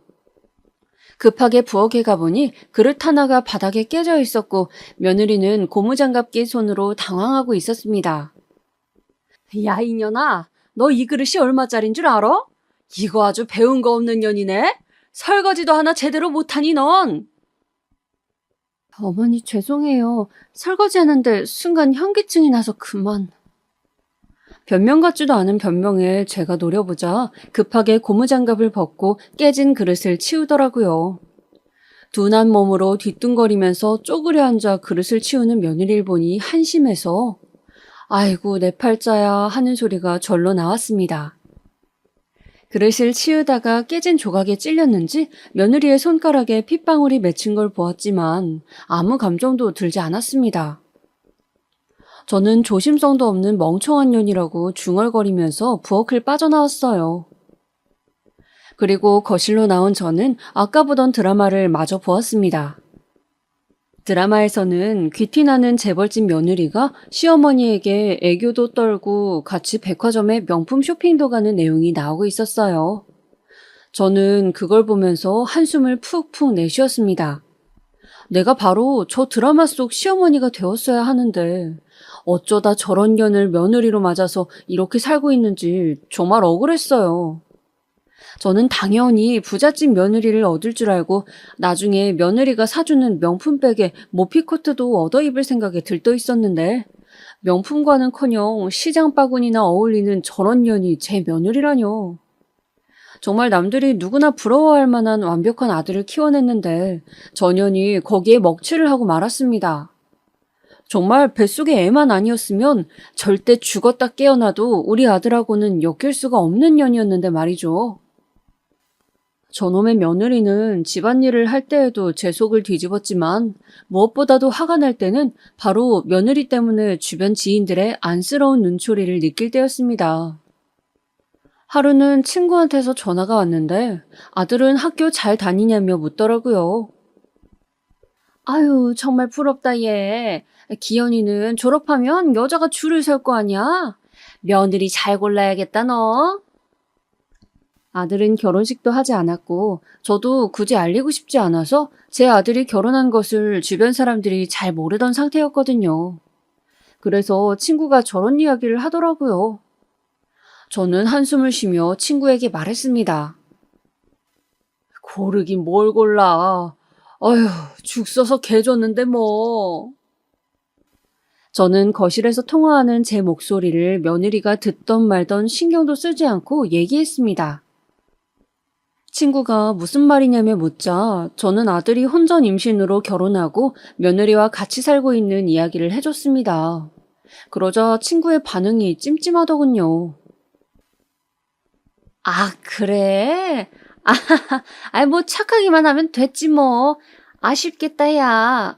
급하게 부엌에 가보니 그릇 하나가 바닥에 깨져 있었고 며느리는 고무장갑 낀 손으로 당황하고 있었습니다. 야, 이년아, 너 이 그릇이 얼마짜린 줄 알아? 이거 아주 배운 거 없는 년이네? 설거지도 하나 제대로 못하니 넌. 어머니 죄송해요. 설거지하는데 순간 현기증이 나서 그만. 변명 같지도 않은 변명에 제가 노려보자 급하게 고무장갑을 벗고 깨진 그릇을 치우더라고요. 둔한 몸으로 뒤뚱거리면서 쪼그려 앉아 그릇을 치우는 며느리를 보니 한심해서 아이고 내 팔자야 하는 소리가 절로 나왔습니다. 그릇을 치우다가 깨진 조각에 찔렸는지 며느리의 손가락에 핏방울이 맺힌 걸 보았지만 아무 감정도 들지 않았습니다. 저는 조심성도 없는 멍청한 년이라고 중얼거리면서 부엌을 빠져나왔어요. 그리고 거실로 나온 저는 아까 보던 드라마를 마저 보았습니다. 드라마에서는 귀티나는 재벌집 며느리가 시어머니에게 애교도 떨고 같이 백화점에 명품 쇼핑도 가는 내용이 나오고 있었어요. 저는 그걸 보면서 한숨을 푹푹 내쉬었습니다. 내가 바로 저 드라마 속 시어머니가 되었어야 하는데 어쩌다 저런 년을 며느리로 맞아서 이렇게 살고 있는지 정말 억울했어요. 저는 당연히 부잣집 며느리를 얻을 줄 알고 나중에 며느리가 사주는 명품백에 모피코트도 얻어 입을 생각에 들떠 있었는데 명품과는커녕 시장 바구니나 어울리는 저런 년이 제 며느리라뇨. 정말 남들이 누구나 부러워할 만한 완벽한 아들을 키워냈는데 전현이 거기에 먹칠을 하고 말았습니다. 정말 뱃속의 애만 아니었으면 절대 죽었다 깨어나도 우리 아들하고는 엮일 수가 없는 년이었는데 말이죠. 저놈의 며느리는 집안일을 할 때에도 제 속을 뒤집었지만 무엇보다도 화가 날 때는 바로 며느리 때문에 주변 지인들의 안쓰러운 눈초리를 느낄 때였습니다. 하루는 친구한테서 전화가 왔는데 아들은 학교 잘 다니냐며 묻더라고요. 아유, 정말 부럽다 얘. 기현이는 졸업하면 여자가 줄을 설 거 아니야? 며느리 잘 골라야겠다 너. 아들은 결혼식도 하지 않았고 저도 굳이 알리고 싶지 않아서 제 아들이 결혼한 것을 주변 사람들이 잘 모르던 상태였거든요. 그래서 친구가 저런 이야기를 하더라고요. 저는 한숨을 쉬며 친구에게 말했습니다. 고르긴 뭘 골라. 어휴, 죽 써서 개 줬는데 뭐. 저는 거실에서 통화하는 제 목소리를 며느리가 듣던 말던 신경도 쓰지 않고 얘기했습니다. 친구가 무슨 말이냐며 묻자 저는 아들이 혼전 임신으로 결혼하고 며느리와 같이 살고 있는 이야기를 해줬습니다. 그러자 친구의 반응이 찜찜하더군요. 아, 그래? 뭐 착하기만 하면 됐지 뭐. 아쉽겠다, 야.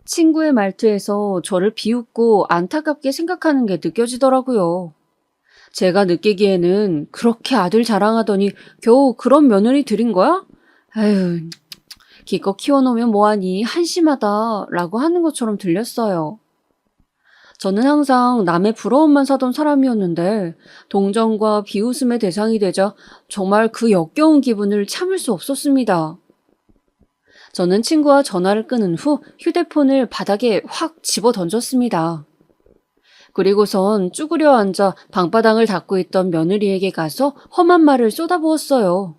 친구의 말투에서 저를 비웃고 안타깝게 생각하는 게 느껴지더라고요. 제가 느끼기에는 그렇게 아들 자랑하더니 겨우 그런 며느리 들인 거야? 에휴, 기껏 키워놓으면 뭐하니 한심하다 라고 하는 것처럼 들렸어요. 저는 항상 남의 부러움만 사던 사람이었는데 동정과 비웃음의 대상이 되자 정말 그 역겨운 기분을 참을 수 없었습니다. 저는 친구와 전화를 끊은 후 휴대폰을 바닥에 확 집어 던졌습니다. 그리고선 쭈그려 앉아 방바닥을 닦고 있던 며느리에게 가서 험한 말을 쏟아부었어요.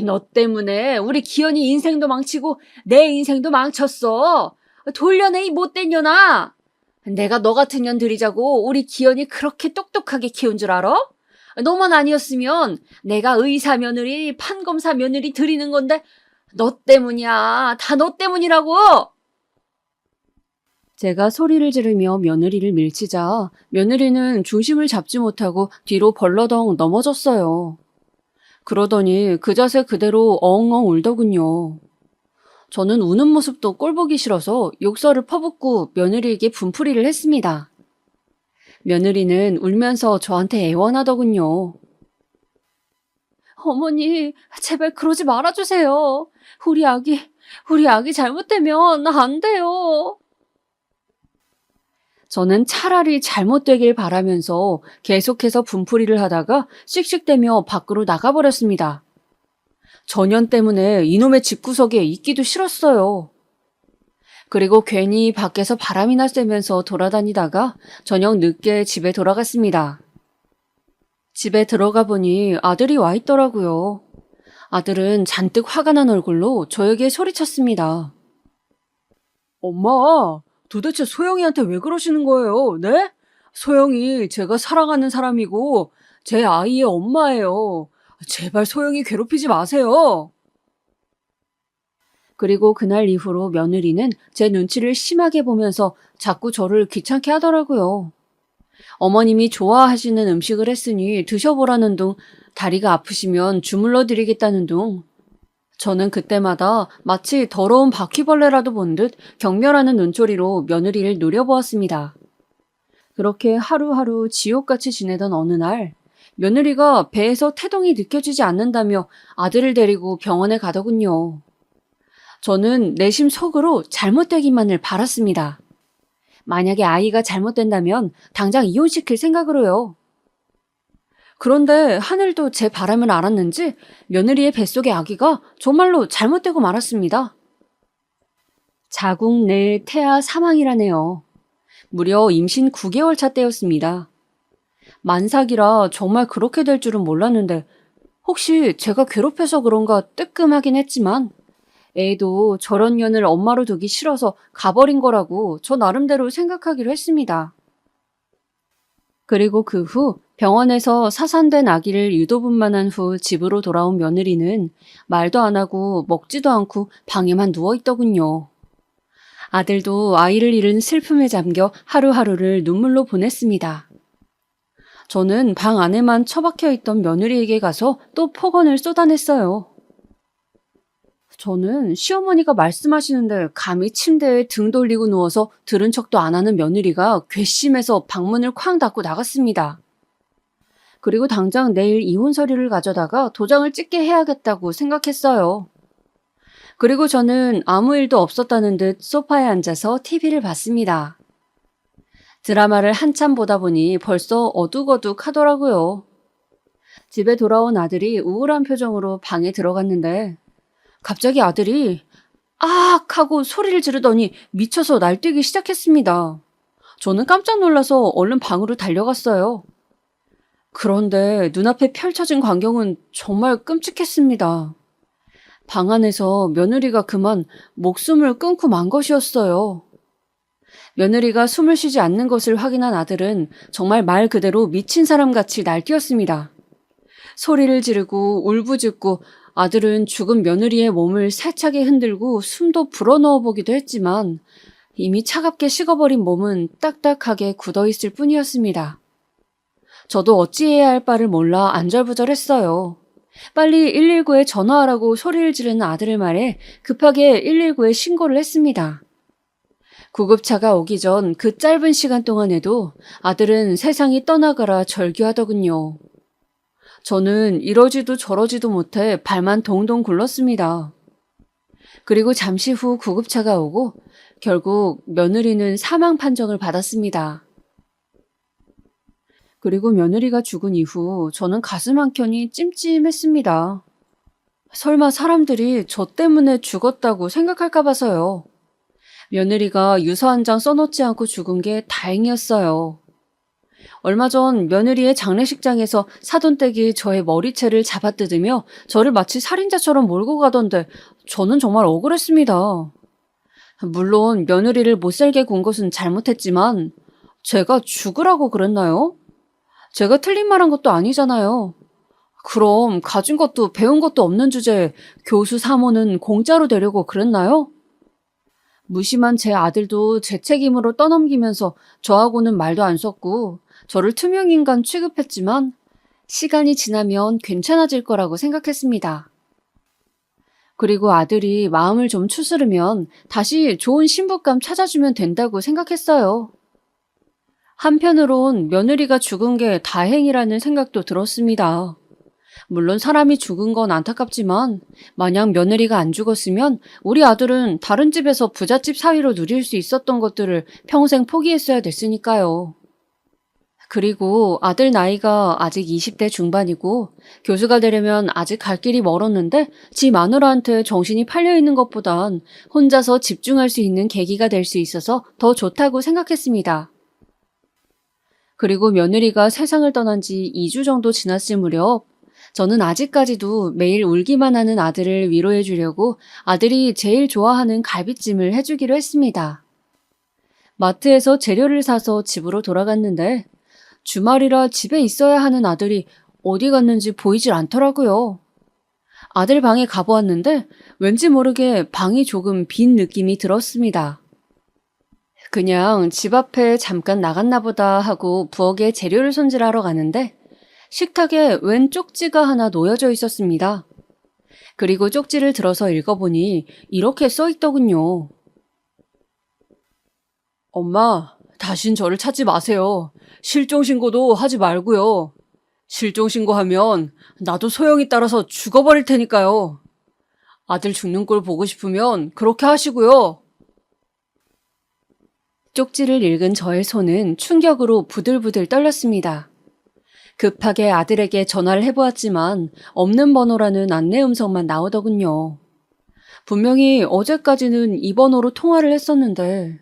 너 때문에 우리 기현이 인생도 망치고 내 인생도 망쳤어. 돌려내 이 못된 년아. 내가 너 같은 년 들이자고 우리 기현이 그렇게 똑똑하게 키운 줄 알아? 너만 아니었으면 내가 의사 며느리, 판검사 며느리 들이는 건데 너 때문이야. 다 너 때문이라고. 제가 소리를 지르며 며느리를 밀치자 며느리는 중심을 잡지 못하고 뒤로 벌러덩 넘어졌어요. 그러더니 그 자세 그대로 엉엉 울더군요. 저는 우는 모습도 꼴보기 싫어서 욕설을 퍼붓고 며느리에게 분풀이를 했습니다. 며느리는 울면서 저한테 애원하더군요. 어머니, 제발 그러지 말아주세요. 우리 아기 잘못되면 안 돼요. 저는 차라리 잘못되길 바라면서 계속해서 분풀이를 하다가 씩씩대며 밖으로 나가버렸습니다. 전현 때문에 이놈의 집구석에 있기도 싫었어요. 그리고 괜히 밖에서 바람이나 쐬면서 돌아다니다가 저녁 늦게 집에 돌아갔습니다. 집에 들어가 보니 아들이 와 있더라고요. 아들은 잔뜩 화가 난 얼굴로 저에게 소리쳤습니다. 엄마, 도대체 소영이한테 왜 그러시는 거예요? 네? 소영이 제가 사랑하는 사람이고 제 아이의 엄마예요. 제발 소영이 괴롭히지 마세요. 그리고 그날 이후로 며느리는 제 눈치를 심하게 보면서 자꾸 저를 귀찮게 하더라고요. 어머님이 좋아하시는 음식을 했으니 드셔보라는 둥, 다리가 아프시면 주물러 드리겠다는 둥. 저는 그때마다 마치 더러운 바퀴벌레라도 본 듯 경멸하는 눈초리로 며느리를 노려보았습니다. 그렇게 하루하루 지옥같이 지내던 어느 날 며느리가 배에서 태동이 느껴지지 않는다며 아들을 데리고 병원에 가더군요. 저는 내심 속으로 잘못되기만을 바랐습니다. 만약에 아이가 잘못된다면 당장 이혼시킬 생각으로요. 그런데 하늘도 제 바람을 알았는지 며느리의 뱃속의 아기가 정말로 잘못되고 말았습니다. 자궁 내 태아 사망이라네요. 무려 임신 9개월 차 때였습니다. 만삭이라 정말 그렇게 될 줄은 몰랐는데 혹시 제가 괴롭혀서 그런가 뜨끔하긴 했지만 애도 저런 년을 엄마로 두기 싫어서 가버린 거라고 저 나름대로 생각하기로 했습니다. 그리고 그 후 병원에서 사산된 아기를 유도분만한 후 집으로 돌아온 며느리는 말도 안 하고 먹지도 않고 방에만 누워있더군요. 아들도 아이를 잃은 슬픔에 잠겨 하루하루를 눈물로 보냈습니다. 저는 방 안에만 처박혀 있던 며느리에게 가서 또 폭언을 쏟아냈어요. 저는 시어머니가 말씀하시는데 감히 침대에 등 돌리고 누워서 들은 척도 안 하는 며느리가 괘씸해서 방문을 쾅 닫고 나갔습니다. 그리고 당장 내일 이혼 서류를 가져다가 도장을 찍게 해야겠다고 생각했어요. 그리고 저는 아무 일도 없었다는 듯 소파에 앉아서 TV를 봤습니다. 드라마를 한참 보다 보니 벌써 어둑어둑 하더라고요. 집에 돌아온 아들이 우울한 표정으로 방에 들어갔는데 갑자기 아들이 아악 하고 소리를 지르더니 미쳐서 날뛰기 시작했습니다. 저는 깜짝 놀라서 얼른 방으로 달려갔어요. 그런데 눈앞에 펼쳐진 광경은 정말 끔찍했습니다. 방 안에서 며느리가 그만 목숨을 끊고 만 것이었어요. 며느리가 숨을 쉬지 않는 것을 확인한 아들은 정말 말 그대로 미친 사람같이 날뛰었습니다. 소리를 지르고 울부짖고 아들은 죽은 며느리의 몸을 세차게 흔들고 숨도 불어넣어 보기도 했지만 이미 차갑게 식어버린 몸은 딱딱하게 굳어있을 뿐이었습니다. 저도 어찌해야 할 바를 몰라 안절부절했어요. 빨리 119에 전화하라고 소리를 지르는 아들을 말해 급하게 119에 신고를 했습니다. 구급차가 오기 전 그 짧은 시간 동안에도 아들은 세상이 떠나가라 절규하더군요. 저는 이러지도 저러지도 못해 발만 동동 굴렀습니다. 그리고 잠시 후 구급차가 오고 결국 며느리는 사망 판정을 받았습니다. 그리고 며느리가 죽은 이후 저는 가슴 한켠이 찜찜했습니다. 설마 사람들이 저 때문에 죽었다고 생각할까 봐서요. 며느리가 유서 한 장 써놓지 않고 죽은 게 다행이었어요. 얼마 전 며느리의 장례식장에서 사돈댁이 저의 머리채를 잡아뜯으며 저를 마치 살인자처럼 몰고 가던데 저는 정말 억울했습니다. 물론 며느리를 못살게 군 것은 잘못했지만 제가 죽으라고 그랬나요? 제가 틀린 말 한 것도 아니잖아요. 그럼 가진 것도 배운 것도 없는 주제에 교수 사모는 공짜로 되려고 그랬나요? 무심한 제 아들도 제 책임으로 떠넘기면서 저하고는 말도 안 섰고 저를 투명인간 취급했지만 시간이 지나면 괜찮아질 거라고 생각했습니다. 그리고 아들이 마음을 좀 추스르면 다시 좋은 신부감 찾아주면 된다고 생각했어요. 한편으론 며느리가 죽은 게 다행이라는 생각도 들었습니다. 물론 사람이 죽은 건 안타깝지만 만약 며느리가 안 죽었으면 우리 아들은 다른 집에서 부잣집 사위로 누릴 수 있었던 것들을 평생 포기했어야 됐으니까요. 그리고 아들 나이가 아직 20대 중반이고 교수가 되려면 아직 갈 길이 멀었는데 지 마누라한테 정신이 팔려있는 것보단 혼자서 집중할 수 있는 계기가 될 수 있어서 더 좋다고 생각했습니다. 그리고 며느리가 세상을 떠난 지 2주 정도 지났을 무렵 저는 아직까지도 매일 울기만 하는 아들을 위로해 주려고 아들이 제일 좋아하는 갈비찜을 해주기로 했습니다. 마트에서 재료를 사서 집으로 돌아갔는데 주말이라 집에 있어야 하는 아들이 어디 갔는지 보이질 않더라고요. 아들 방에 가보았는데 왠지 모르게 방이 조금 빈 느낌이 들었습니다. 그냥 집 앞에 잠깐 나갔나 보다 하고 부엌에 재료를 손질하러 가는데 식탁에 웬 쪽지가 하나 놓여져 있었습니다. 그리고 쪽지를 들어서 읽어보니 이렇게 써있더군요. 엄마, 다신 저를 찾지 마세요. 실종신고도 하지 말고요. 실종신고하면 나도 소영이 따라서 죽어버릴 테니까요. 아들 죽는 꼴 보고 싶으면 그렇게 하시고요. 쪽지를 읽은 저의 손은 충격으로 부들부들 떨렸습니다. 급하게 아들에게 전화를 해보았지만 없는 번호라는 안내 음성만 나오더군요. 분명히 어제까지는 이 번호로 통화를 했었는데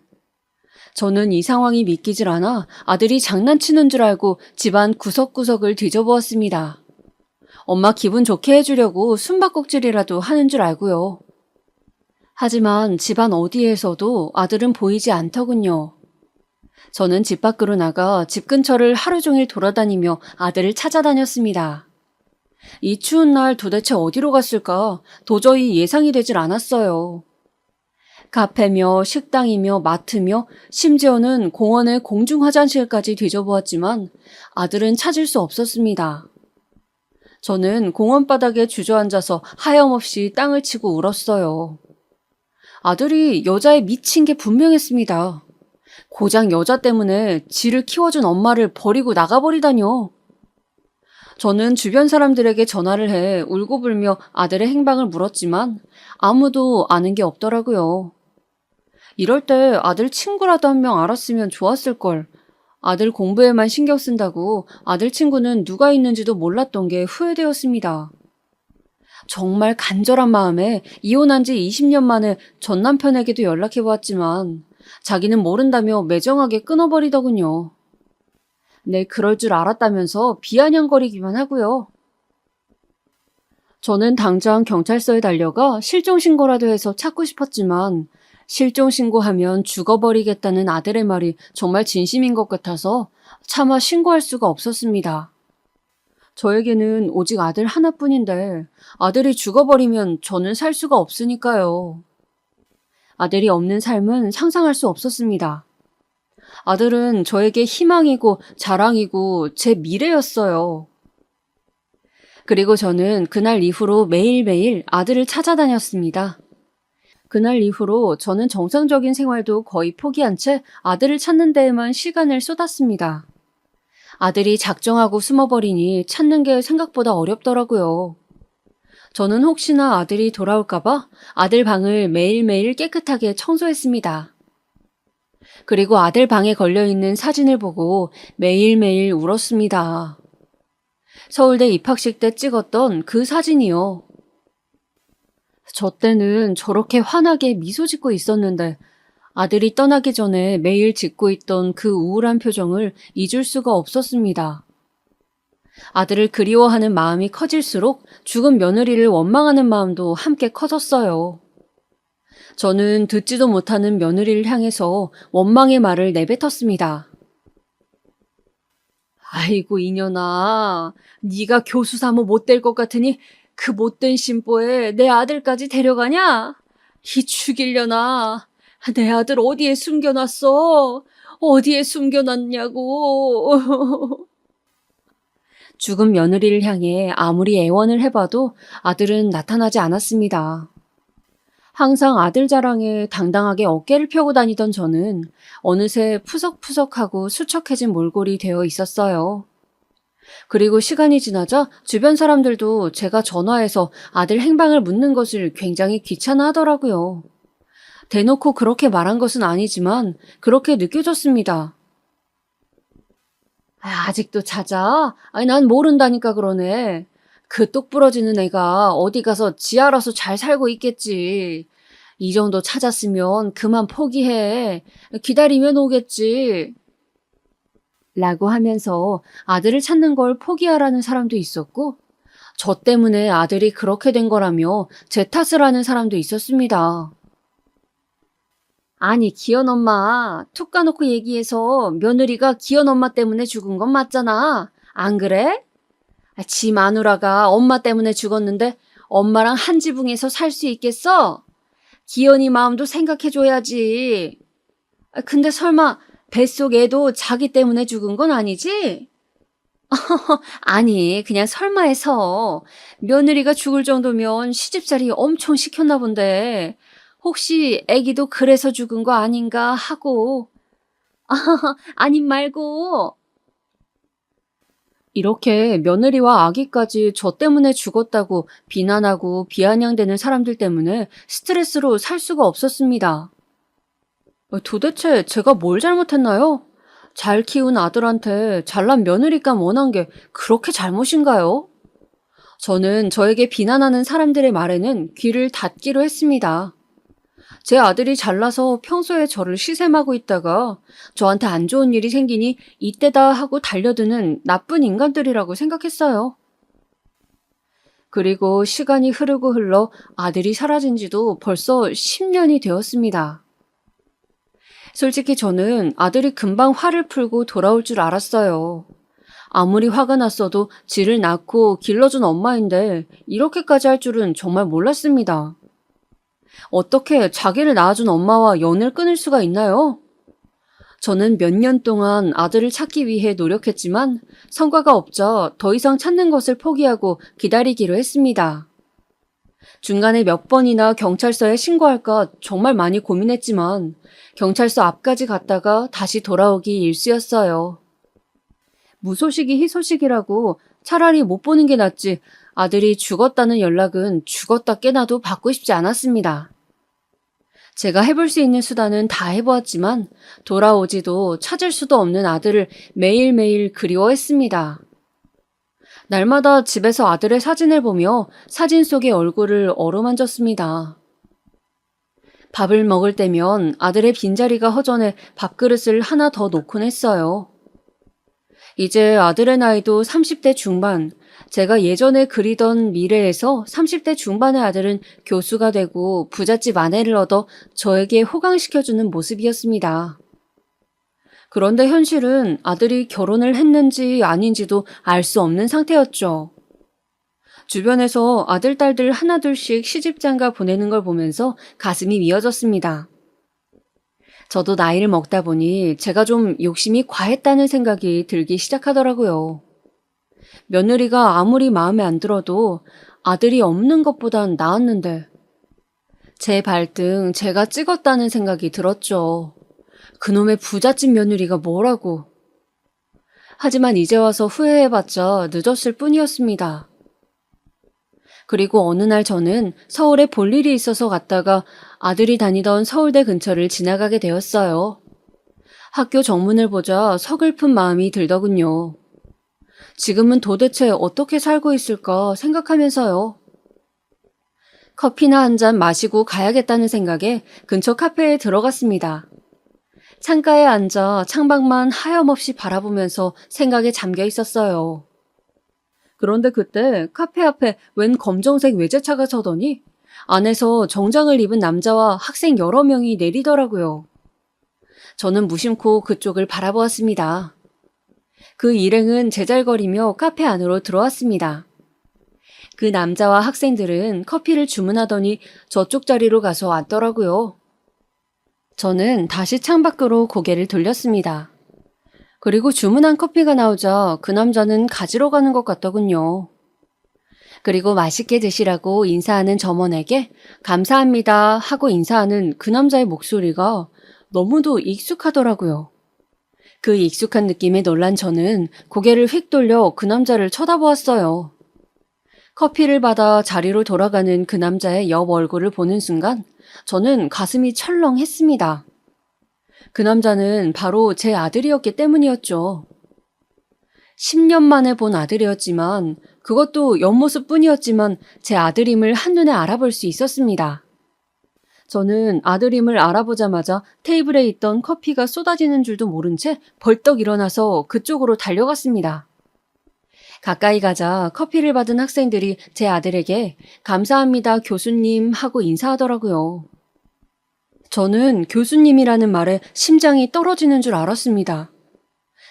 저는 이 상황이 믿기질 않아 아들이 장난치는 줄 알고 집안 구석구석을 뒤져보았습니다. 엄마 기분 좋게 해주려고 숨바꼭질이라도 하는 줄 알고요. 하지만 집안 어디에서도 아들은 보이지 않더군요. 저는 집 밖으로 나가 집 근처를 하루 종일 돌아다니며 아들을 찾아다녔습니다. 이 추운 날 도대체 어디로 갔을까? 도저히 예상이 되질 않았어요. 카페며 식당이며 마트며 심지어는 공원의 공중 화장실까지 뒤져보았지만 아들은 찾을 수 없었습니다. 저는 공원 바닥에 주저앉아서 하염없이 땅을 치고 울었어요. 아들이 여자에 미친 게 분명했습니다. 고작 여자 때문에 지를 키워준 엄마를 버리고 나가버리다뇨. 저는 주변 사람들에게 전화를 해 울고불며 아들의 행방을 물었지만 아무도 아는 게 없더라고요. 이럴 때 아들 친구라도 한 명 알았으면 좋았을걸. 아들 공부에만 신경 쓴다고 아들 친구는 누가 있는지도 몰랐던 게 후회되었습니다. 정말 간절한 마음에 이혼한 지 20년 만에 전 남편에게도 연락해보았지만 자기는 모른다며 매정하게 끊어버리더군요. 네, 그럴 줄 알았다면서 비아냥거리기만 하고요. 저는 당장 경찰서에 달려가 실종신고라도 해서 찾고 싶었지만 실종신고하면 죽어버리겠다는 아들의 말이 정말 진심인 것 같아서 차마 신고할 수가 없었습니다. 저에게는 오직 아들 하나뿐인데 아들이 죽어버리면 저는 살 수가 없으니까요. 아들이 없는 삶은 상상할 수 없었습니다. 아들은 저에게 희망이고 자랑이고 제 미래였어요. 그리고 저는 그날 이후로 매일매일 아들을 찾아다녔습니다. 그날 이후로 저는 정상적인 생활도 거의 포기한 채 아들을 찾는 데에만 시간을 쏟았습니다. 아들이 작정하고 숨어버리니 찾는 게 생각보다 어렵더라고요. 저는 혹시나 아들이 돌아올까봐 아들 방을 매일매일 깨끗하게 청소했습니다. 그리고 아들 방에 걸려있는 사진을 보고 매일매일 울었습니다. 서울대 입학식 때 찍었던 그 사진이요. 저 때는 저렇게 환하게 미소 짓고 있었는데 아들이 떠나기 전에 매일 짓고 있던 그 우울한 표정을 잊을 수가 없었습니다. 아들을 그리워하는 마음이 커질수록 죽은 며느리를 원망하는 마음도 함께 커졌어요. 저는 듣지도 못하는 며느리를 향해서 원망의 말을 내뱉었습니다. 아이고 이년아, 네가 교수 사모 못 될 것 같으니 그 못된 심보에 내 아들까지 데려가냐? 이 죽이려나? 내 아들 어디에 숨겨놨어? 어디에 숨겨놨냐고. 죽은 며느리를 향해 아무리 애원을 해봐도 아들은 나타나지 않았습니다. 항상 아들 자랑에 당당하게 어깨를 펴고 다니던 저는 어느새 푸석푸석하고 수척해진 몰골이 되어 있었어요. 그리고 시간이 지나자 주변 사람들도 제가 전화해서 아들 행방을 묻는 것을 굉장히 귀찮아하더라고요. 대놓고 그렇게 말한 것은 아니지만 그렇게 느껴졌습니다. 아직도 찾아? 아니, 난 모른다니까 그러네. 그 똑부러지는 애가 어디 가서 지 알아서 잘 살고 있겠지. 이 정도 찾았으면 그만 포기해. 기다리면 오겠지. 라고 하면서 아들을 찾는 걸 포기하라는 사람도 있었고, 저 때문에 아들이 그렇게 된 거라며 제 탓을 하는 사람도 있었습니다. 아니, 기현 엄마, 툭 까놓고 얘기해서 며느리가 기현 엄마 때문에 죽은 건 맞잖아. 안 그래? 지 마누라가 엄마 때문에 죽었는데 엄마랑 한 지붕에서 살 수 있겠어? 기현이 마음도 생각해줘야지. 근데 설마 뱃속 애도 자기 때문에 죽은 건 아니지? 아니, 그냥 설마해서 며느리가 죽을 정도면 시집살이 엄청 시켰나 본데 혹시 애기도 그래서 죽은 거 아닌가 하고. 아님 말고. 이렇게 며느리와 아기까지 저 때문에 죽었다고 비난하고 비아냥대는 사람들 때문에 스트레스로 살 수가 없었습니다. 도대체 제가 뭘 잘못했나요? 잘 키운 아들한테 잘난 며느리감 원한 게 그렇게 잘못인가요? 저는 저에게 비난하는 사람들의 말에는 귀를 닫기로 했습니다. 제 아들이 잘나서 평소에 저를 시샘하고 있다가 저한테 안 좋은 일이 생기니 이때다 하고 달려드는 나쁜 인간들이라고 생각했어요. 그리고 시간이 흐르고 흘러 아들이 사라진 지도 벌써 10년이 되었습니다. 솔직히 저는 아들이 금방 화를 풀고 돌아올 줄 알았어요. 아무리 화가 났어도 지를 낳고 길러준 엄마인데 이렇게까지 할 줄은 정말 몰랐습니다. 어떻게 자기를 낳아준 엄마와 연을 끊을 수가 있나요? 저는 몇 년 동안 아들을 찾기 위해 노력했지만 성과가 없자 더 이상 찾는 것을 포기하고 기다리기로 했습니다. 중간에 몇 번이나 경찰서에 신고할까 정말 많이 고민했지만 경찰서 앞까지 갔다가 다시 돌아오기 일쑤였어요. 무소식이 희소식이라고 차라리 못 보는 게 낫지 아들이 죽었다는 연락은 죽었다 깨나도 받고 싶지 않았습니다. 제가 해볼 수 있는 수단은 다 해보았지만 돌아오지도 찾을 수도 없는 아들을 매일매일 그리워했습니다. 날마다 집에서 아들의 사진을 보며 사진 속의 얼굴을 어루만졌습니다. 밥을 먹을 때면 아들의 빈자리가 허전해 밥그릇을 하나 더 놓곤 했어요. 이제 아들의 나이도 30대 중반, 제가 예전에 그리던 미래에서 30대 중반의 아들은 교수가 되고 부잣집 아내를 얻어 저에게 호강시켜주는 모습이었습니다. 그런데 현실은 아들이 결혼을 했는지 아닌지도 알 수 없는 상태였죠. 주변에서 아들, 딸들 하나둘씩 시집장가 보내는 걸 보면서 가슴이 미어졌습니다. 저도 나이를 먹다 보니 제가 좀 욕심이 과했다는 생각이 들기 시작하더라고요. 며느리가 아무리 마음에 안 들어도 아들이 없는 것보단 나았는데 제 발등 제가 찍었다는 생각이 들었죠. 그놈의 부잣집 며느리가 뭐라고. 하지만 이제 와서 후회해봤자 늦었을 뿐이었습니다. 그리고 어느 날 저는 서울에 볼 일이 있어서 갔다가 아들이 다니던 서울대 근처를 지나가게 되었어요. 학교 정문을 보자 서글픈 마음이 들더군요. 지금은 도대체 어떻게 살고 있을까 생각하면서요. 커피나 한 잔 마시고 가야겠다는 생각에 근처 카페에 들어갔습니다. 창가에 앉아 창밖만 하염없이 바라보면서 생각에 잠겨 있었어요. 그런데 그때 카페 앞에 웬 검정색 외제차가 서더니 안에서 정장을 입은 남자와 학생 여러 명이 내리더라고요. 저는 무심코 그쪽을 바라보았습니다. 그 일행은 제잘거리며 카페 안으로 들어왔습니다. 그 남자와 학생들은 커피를 주문하더니 저쪽 자리로 가서 앉더라고요. 저는 다시 창밖으로 고개를 돌렸습니다. 그리고 주문한 커피가 나오자 그 남자는 가지러 가는 것 같더군요. 그리고 맛있게 드시라고 인사하는 점원에게 감사합니다 하고 인사하는 그 남자의 목소리가 너무도 익숙하더라고요. 그 익숙한 느낌에 놀란 저는 고개를 휙 돌려 그 남자를 쳐다보았어요. 커피를 받아 자리로 돌아가는 그 남자의 옆 얼굴을 보는 순간 저는 가슴이 철렁했습니다. 그 남자는 바로 제 아들이었기 때문이었죠. 10년 만에 본 아들이었지만 그것도 옆모습뿐이었지만 제 아들임을 한눈에 알아볼 수 있었습니다. 저는 아들임을 알아보자마자 테이블에 있던 커피가 쏟아지는 줄도 모른 채 벌떡 일어나서 그쪽으로 달려갔습니다. 가까이 가자 커피를 받은 학생들이 제 아들에게 감사합니다 교수님 하고 인사하더라고요. 저는 교수님이라는 말에 심장이 떨어지는 줄 알았습니다.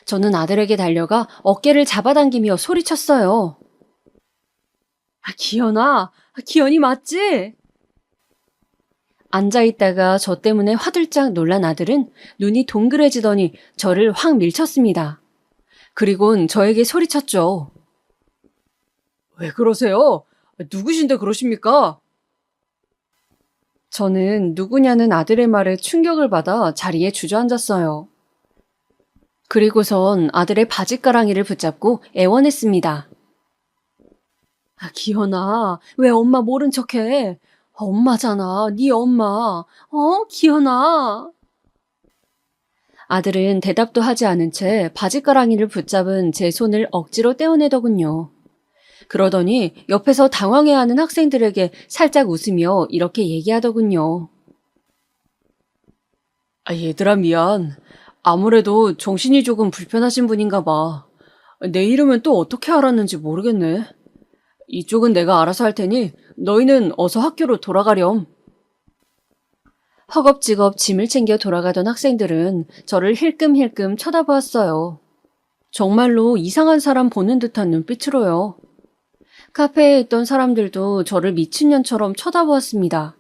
저는 아들에게 달려가 어깨를 잡아당기며 소리쳤어요. 기현아, 기현이 맞지? 앉아있다가 저 때문에 화들짝 놀란 아들은 눈이 동그래지더니 저를 확 밀쳤습니다. 그리곤 저에게 소리쳤죠. 왜 그러세요? 누구신데 그러십니까? 저는 누구냐는 아들의 말에 충격을 받아 자리에 주저앉았어요. 그리고선 아들의 바짓가랑이를 붙잡고 애원했습니다. 기현아, 왜 엄마 모른 척해? 엄마잖아, 네 엄마. 기현아. 아들은 대답도 하지 않은 채 바짓가랑이를 붙잡은 제 손을 억지로 떼어내더군요. 그러더니 옆에서 당황해하는 학생들에게 살짝 웃으며 이렇게 얘기하더군요. 얘들아 미안. 아무래도 정신이 조금 불편하신 분인가 봐. 내 이름은 또 어떻게 알았는지 모르겠네. 이쪽은 내가 알아서 할 테니 너희는 어서 학교로 돌아가렴. 허겁지겁 짐을 챙겨 돌아가던 학생들은 저를 힐끔힐끔 쳐다보았어요. 정말로 이상한 사람 보는 듯한 눈빛으로요. 카페에 있던 사람들도 저를 미친년처럼 쳐다보았습니다.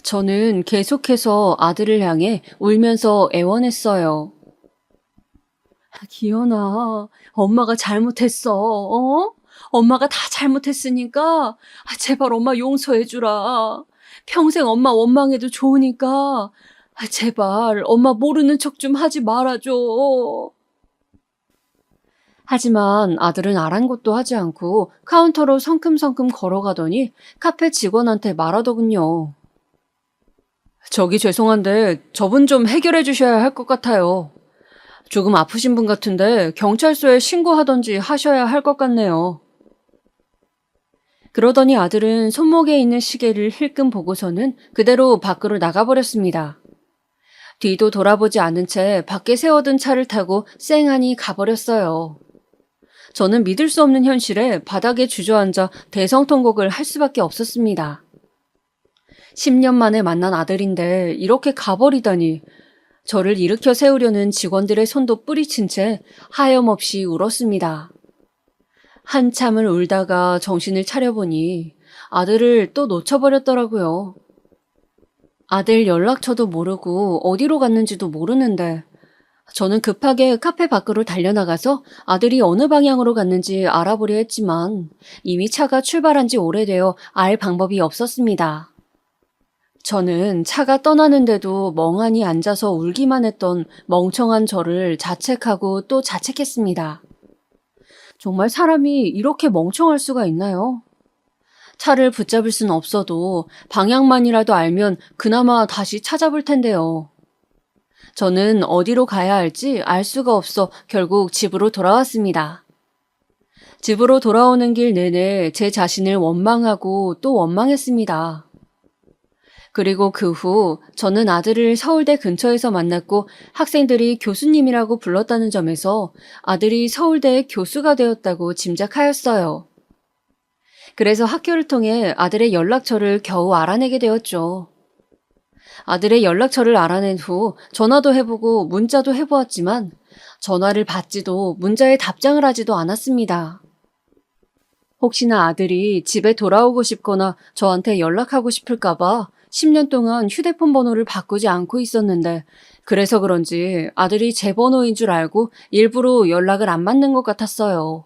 저는 계속해서 아들을 향해 울면서 애원했어요. 기현아, 엄마가 잘못했어, 어? 엄마가 다 잘못했으니까 제발 엄마 용서해주라. 평생 엄마 원망해도 좋으니까 제발 엄마 모르는 척 좀 하지 말아줘. 하지만 아들은 아랑곳도 하지 않고 카운터로 성큼성큼 걸어가더니 카페 직원한테 말하더군요. 저기 죄송한데 저분 좀 해결해 주셔야 할 것 같아요. 조금 아프신 분 같은데 경찰서에 신고하던지 하셔야 할 것 같네요. 그러더니 아들은 손목에 있는 시계를 힐끔 보고서는 그대로 밖으로 나가버렸습니다. 뒤도 돌아보지 않은 채 밖에 세워둔 차를 타고 쌩하니 가버렸어요. 저는 믿을 수 없는 현실에 바닥에 주저앉아 대성통곡을 할 수밖에 없었습니다. 10년 만에 만난 아들인데 이렇게 가버리다니. 저를 일으켜 세우려는 직원들의 손도 뿌리친 채 하염없이 울었습니다. 한참을 울다가 정신을 차려보니 아들을 또 놓쳐버렸더라고요. 아들 연락처도 모르고 어디로 갔는지도 모르는데 저는 급하게 카페 밖으로 달려나가서 아들이 어느 방향으로 갔는지 알아보려 했지만 이미 차가 출발한 지 오래되어 알 방법이 없었습니다. 저는 차가 떠나는데도 멍하니 앉아서 울기만 했던 멍청한 저를 자책하고 또 자책했습니다. 정말 사람이 이렇게 멍청할 수가 있나요? 차를 붙잡을 순 없어도 방향만이라도 알면 그나마 다시 찾아볼 텐데요. 저는 어디로 가야 할지 알 수가 없어 결국 집으로 돌아왔습니다. 집으로 돌아오는 길 내내 제 자신을 원망하고 또 원망했습니다. 그리고 그 후 저는 아들을 서울대 근처에서 만났고 학생들이 교수님이라고 불렀다는 점에서 아들이 서울대의 교수가 되었다고 짐작하였어요. 그래서 학교를 통해 아들의 연락처를 겨우 알아내게 되었죠. 아들의 연락처를 알아낸 후 전화도 해보고 문자도 해보았지만 전화를 받지도 문자에 답장을 하지도 않았습니다. 혹시나 아들이 집에 돌아오고 싶거나 저한테 연락하고 싶을까봐 10년 동안 휴대폰 번호를 바꾸지 않고 있었는데 그래서 그런지 아들이 제 번호인 줄 알고 일부러 연락을 안 받는 것 같았어요.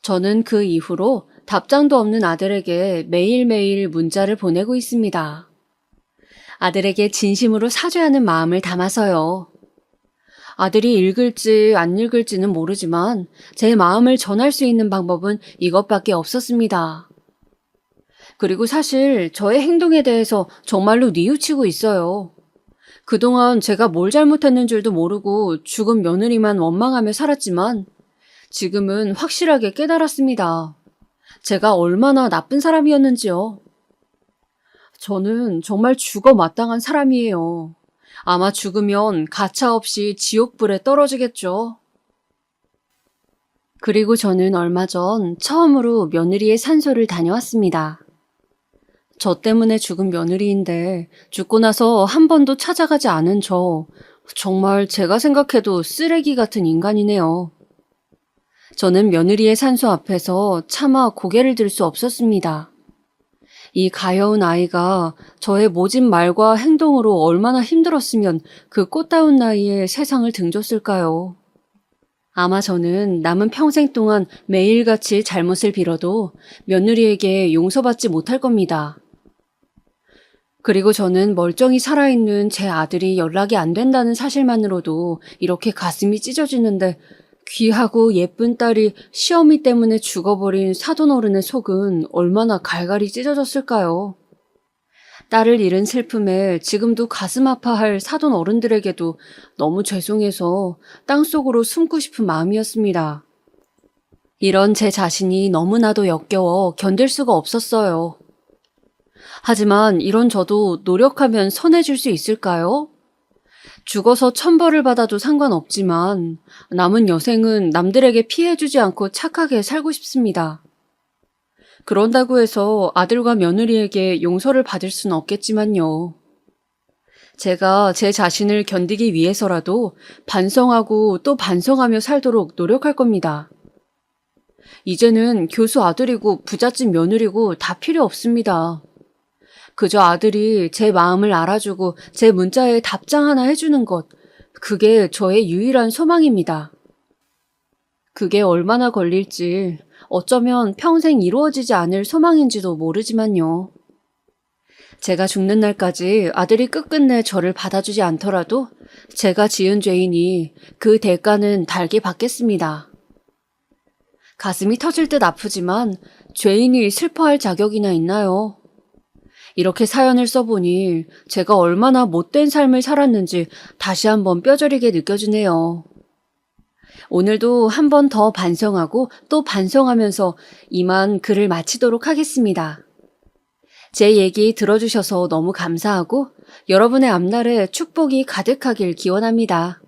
저는 그 이후로 답장도 없는 아들에게 매일매일 문자를 보내고 있습니다. 아들에게 진심으로 사죄하는 마음을 담아서요. 아들이 읽을지 안 읽을지는 모르지만 제 마음을 전할 수 있는 방법은 이것밖에 없었습니다. 그리고 사실 저의 행동에 대해서 정말로 뉘우치고 있어요. 그동안 제가 뭘 잘못했는 줄도 모르고 죽은 며느리만 원망하며 살았지만 지금은 확실하게 깨달았습니다. 제가 얼마나 나쁜 사람이었는지요. 저는 정말 죽어 마땅한 사람이에요. 아마 죽으면 가차없이 지옥불에 떨어지겠죠. 그리고 저는 얼마 전 처음으로 며느리의 산소를 다녀왔습니다. 저 때문에 죽은 며느리인데 죽고 나서 한 번도 찾아가지 않은 저 정말 제가 생각해도 쓰레기 같은 인간이네요. 저는 며느리의 산소 앞에서 차마 고개를 들 수 없었습니다. 이 가여운 아이가 저의 모진 말과 행동으로 얼마나 힘들었으면 그 꽃다운 나이에 세상을 등졌을까요? 아마 저는 남은 평생 동안 매일같이 잘못을 빌어도 며느리에게 용서받지 못할 겁니다. 그리고 저는 멀쩡히 살아있는 제 아들이 연락이 안 된다는 사실만으로도 이렇게 가슴이 찢어지는데 귀하고 예쁜 딸이 시어미 때문에 죽어버린 사돈어른의 속은 얼마나 갈갈이 찢어졌을까요? 딸을 잃은 슬픔에 지금도 가슴 아파할 사돈어른들에게도 너무 죄송해서 땅속으로 숨고 싶은 마음이었습니다. 이런 제 자신이 너무나도 역겨워 견딜 수가 없었어요. 하지만 이런 저도 노력하면 선해질 수 있을까요? 죽어서 천벌을 받아도 상관없지만 남은 여생은 남들에게 피해주지 않고 착하게 살고 싶습니다. 그런다고 해서 아들과 며느리에게 용서를 받을 수는 없겠지만요. 제가 제 자신을 견디기 위해서라도 반성하고 또 반성하며 살도록 노력할 겁니다. 이제는 교수 아들이고 부잣집 며느리고 다 필요 없습니다. 그저 아들이 제 마음을 알아주고 제 문자에 답장 하나 해주는 것, 그게 저의 유일한 소망입니다. 그게 얼마나 걸릴지, 어쩌면 평생 이루어지지 않을 소망인지도 모르지만요. 제가 죽는 날까지 아들이 끝끝내 저를 받아주지 않더라도 제가 지은 죄이니 그 대가는 달게 받겠습니다. 가슴이 터질 듯 아프지만 죄인이 슬퍼할 자격이나 있나요? 이렇게 사연을 써보니 제가 얼마나 못된 삶을 살았는지 다시 한번 뼈저리게 느껴지네요. 오늘도 한 번 더 반성하고 또 반성하면서 이만 글을 마치도록 하겠습니다. 제 얘기 들어주셔서 너무 감사하고 여러분의 앞날에 축복이 가득하길 기원합니다.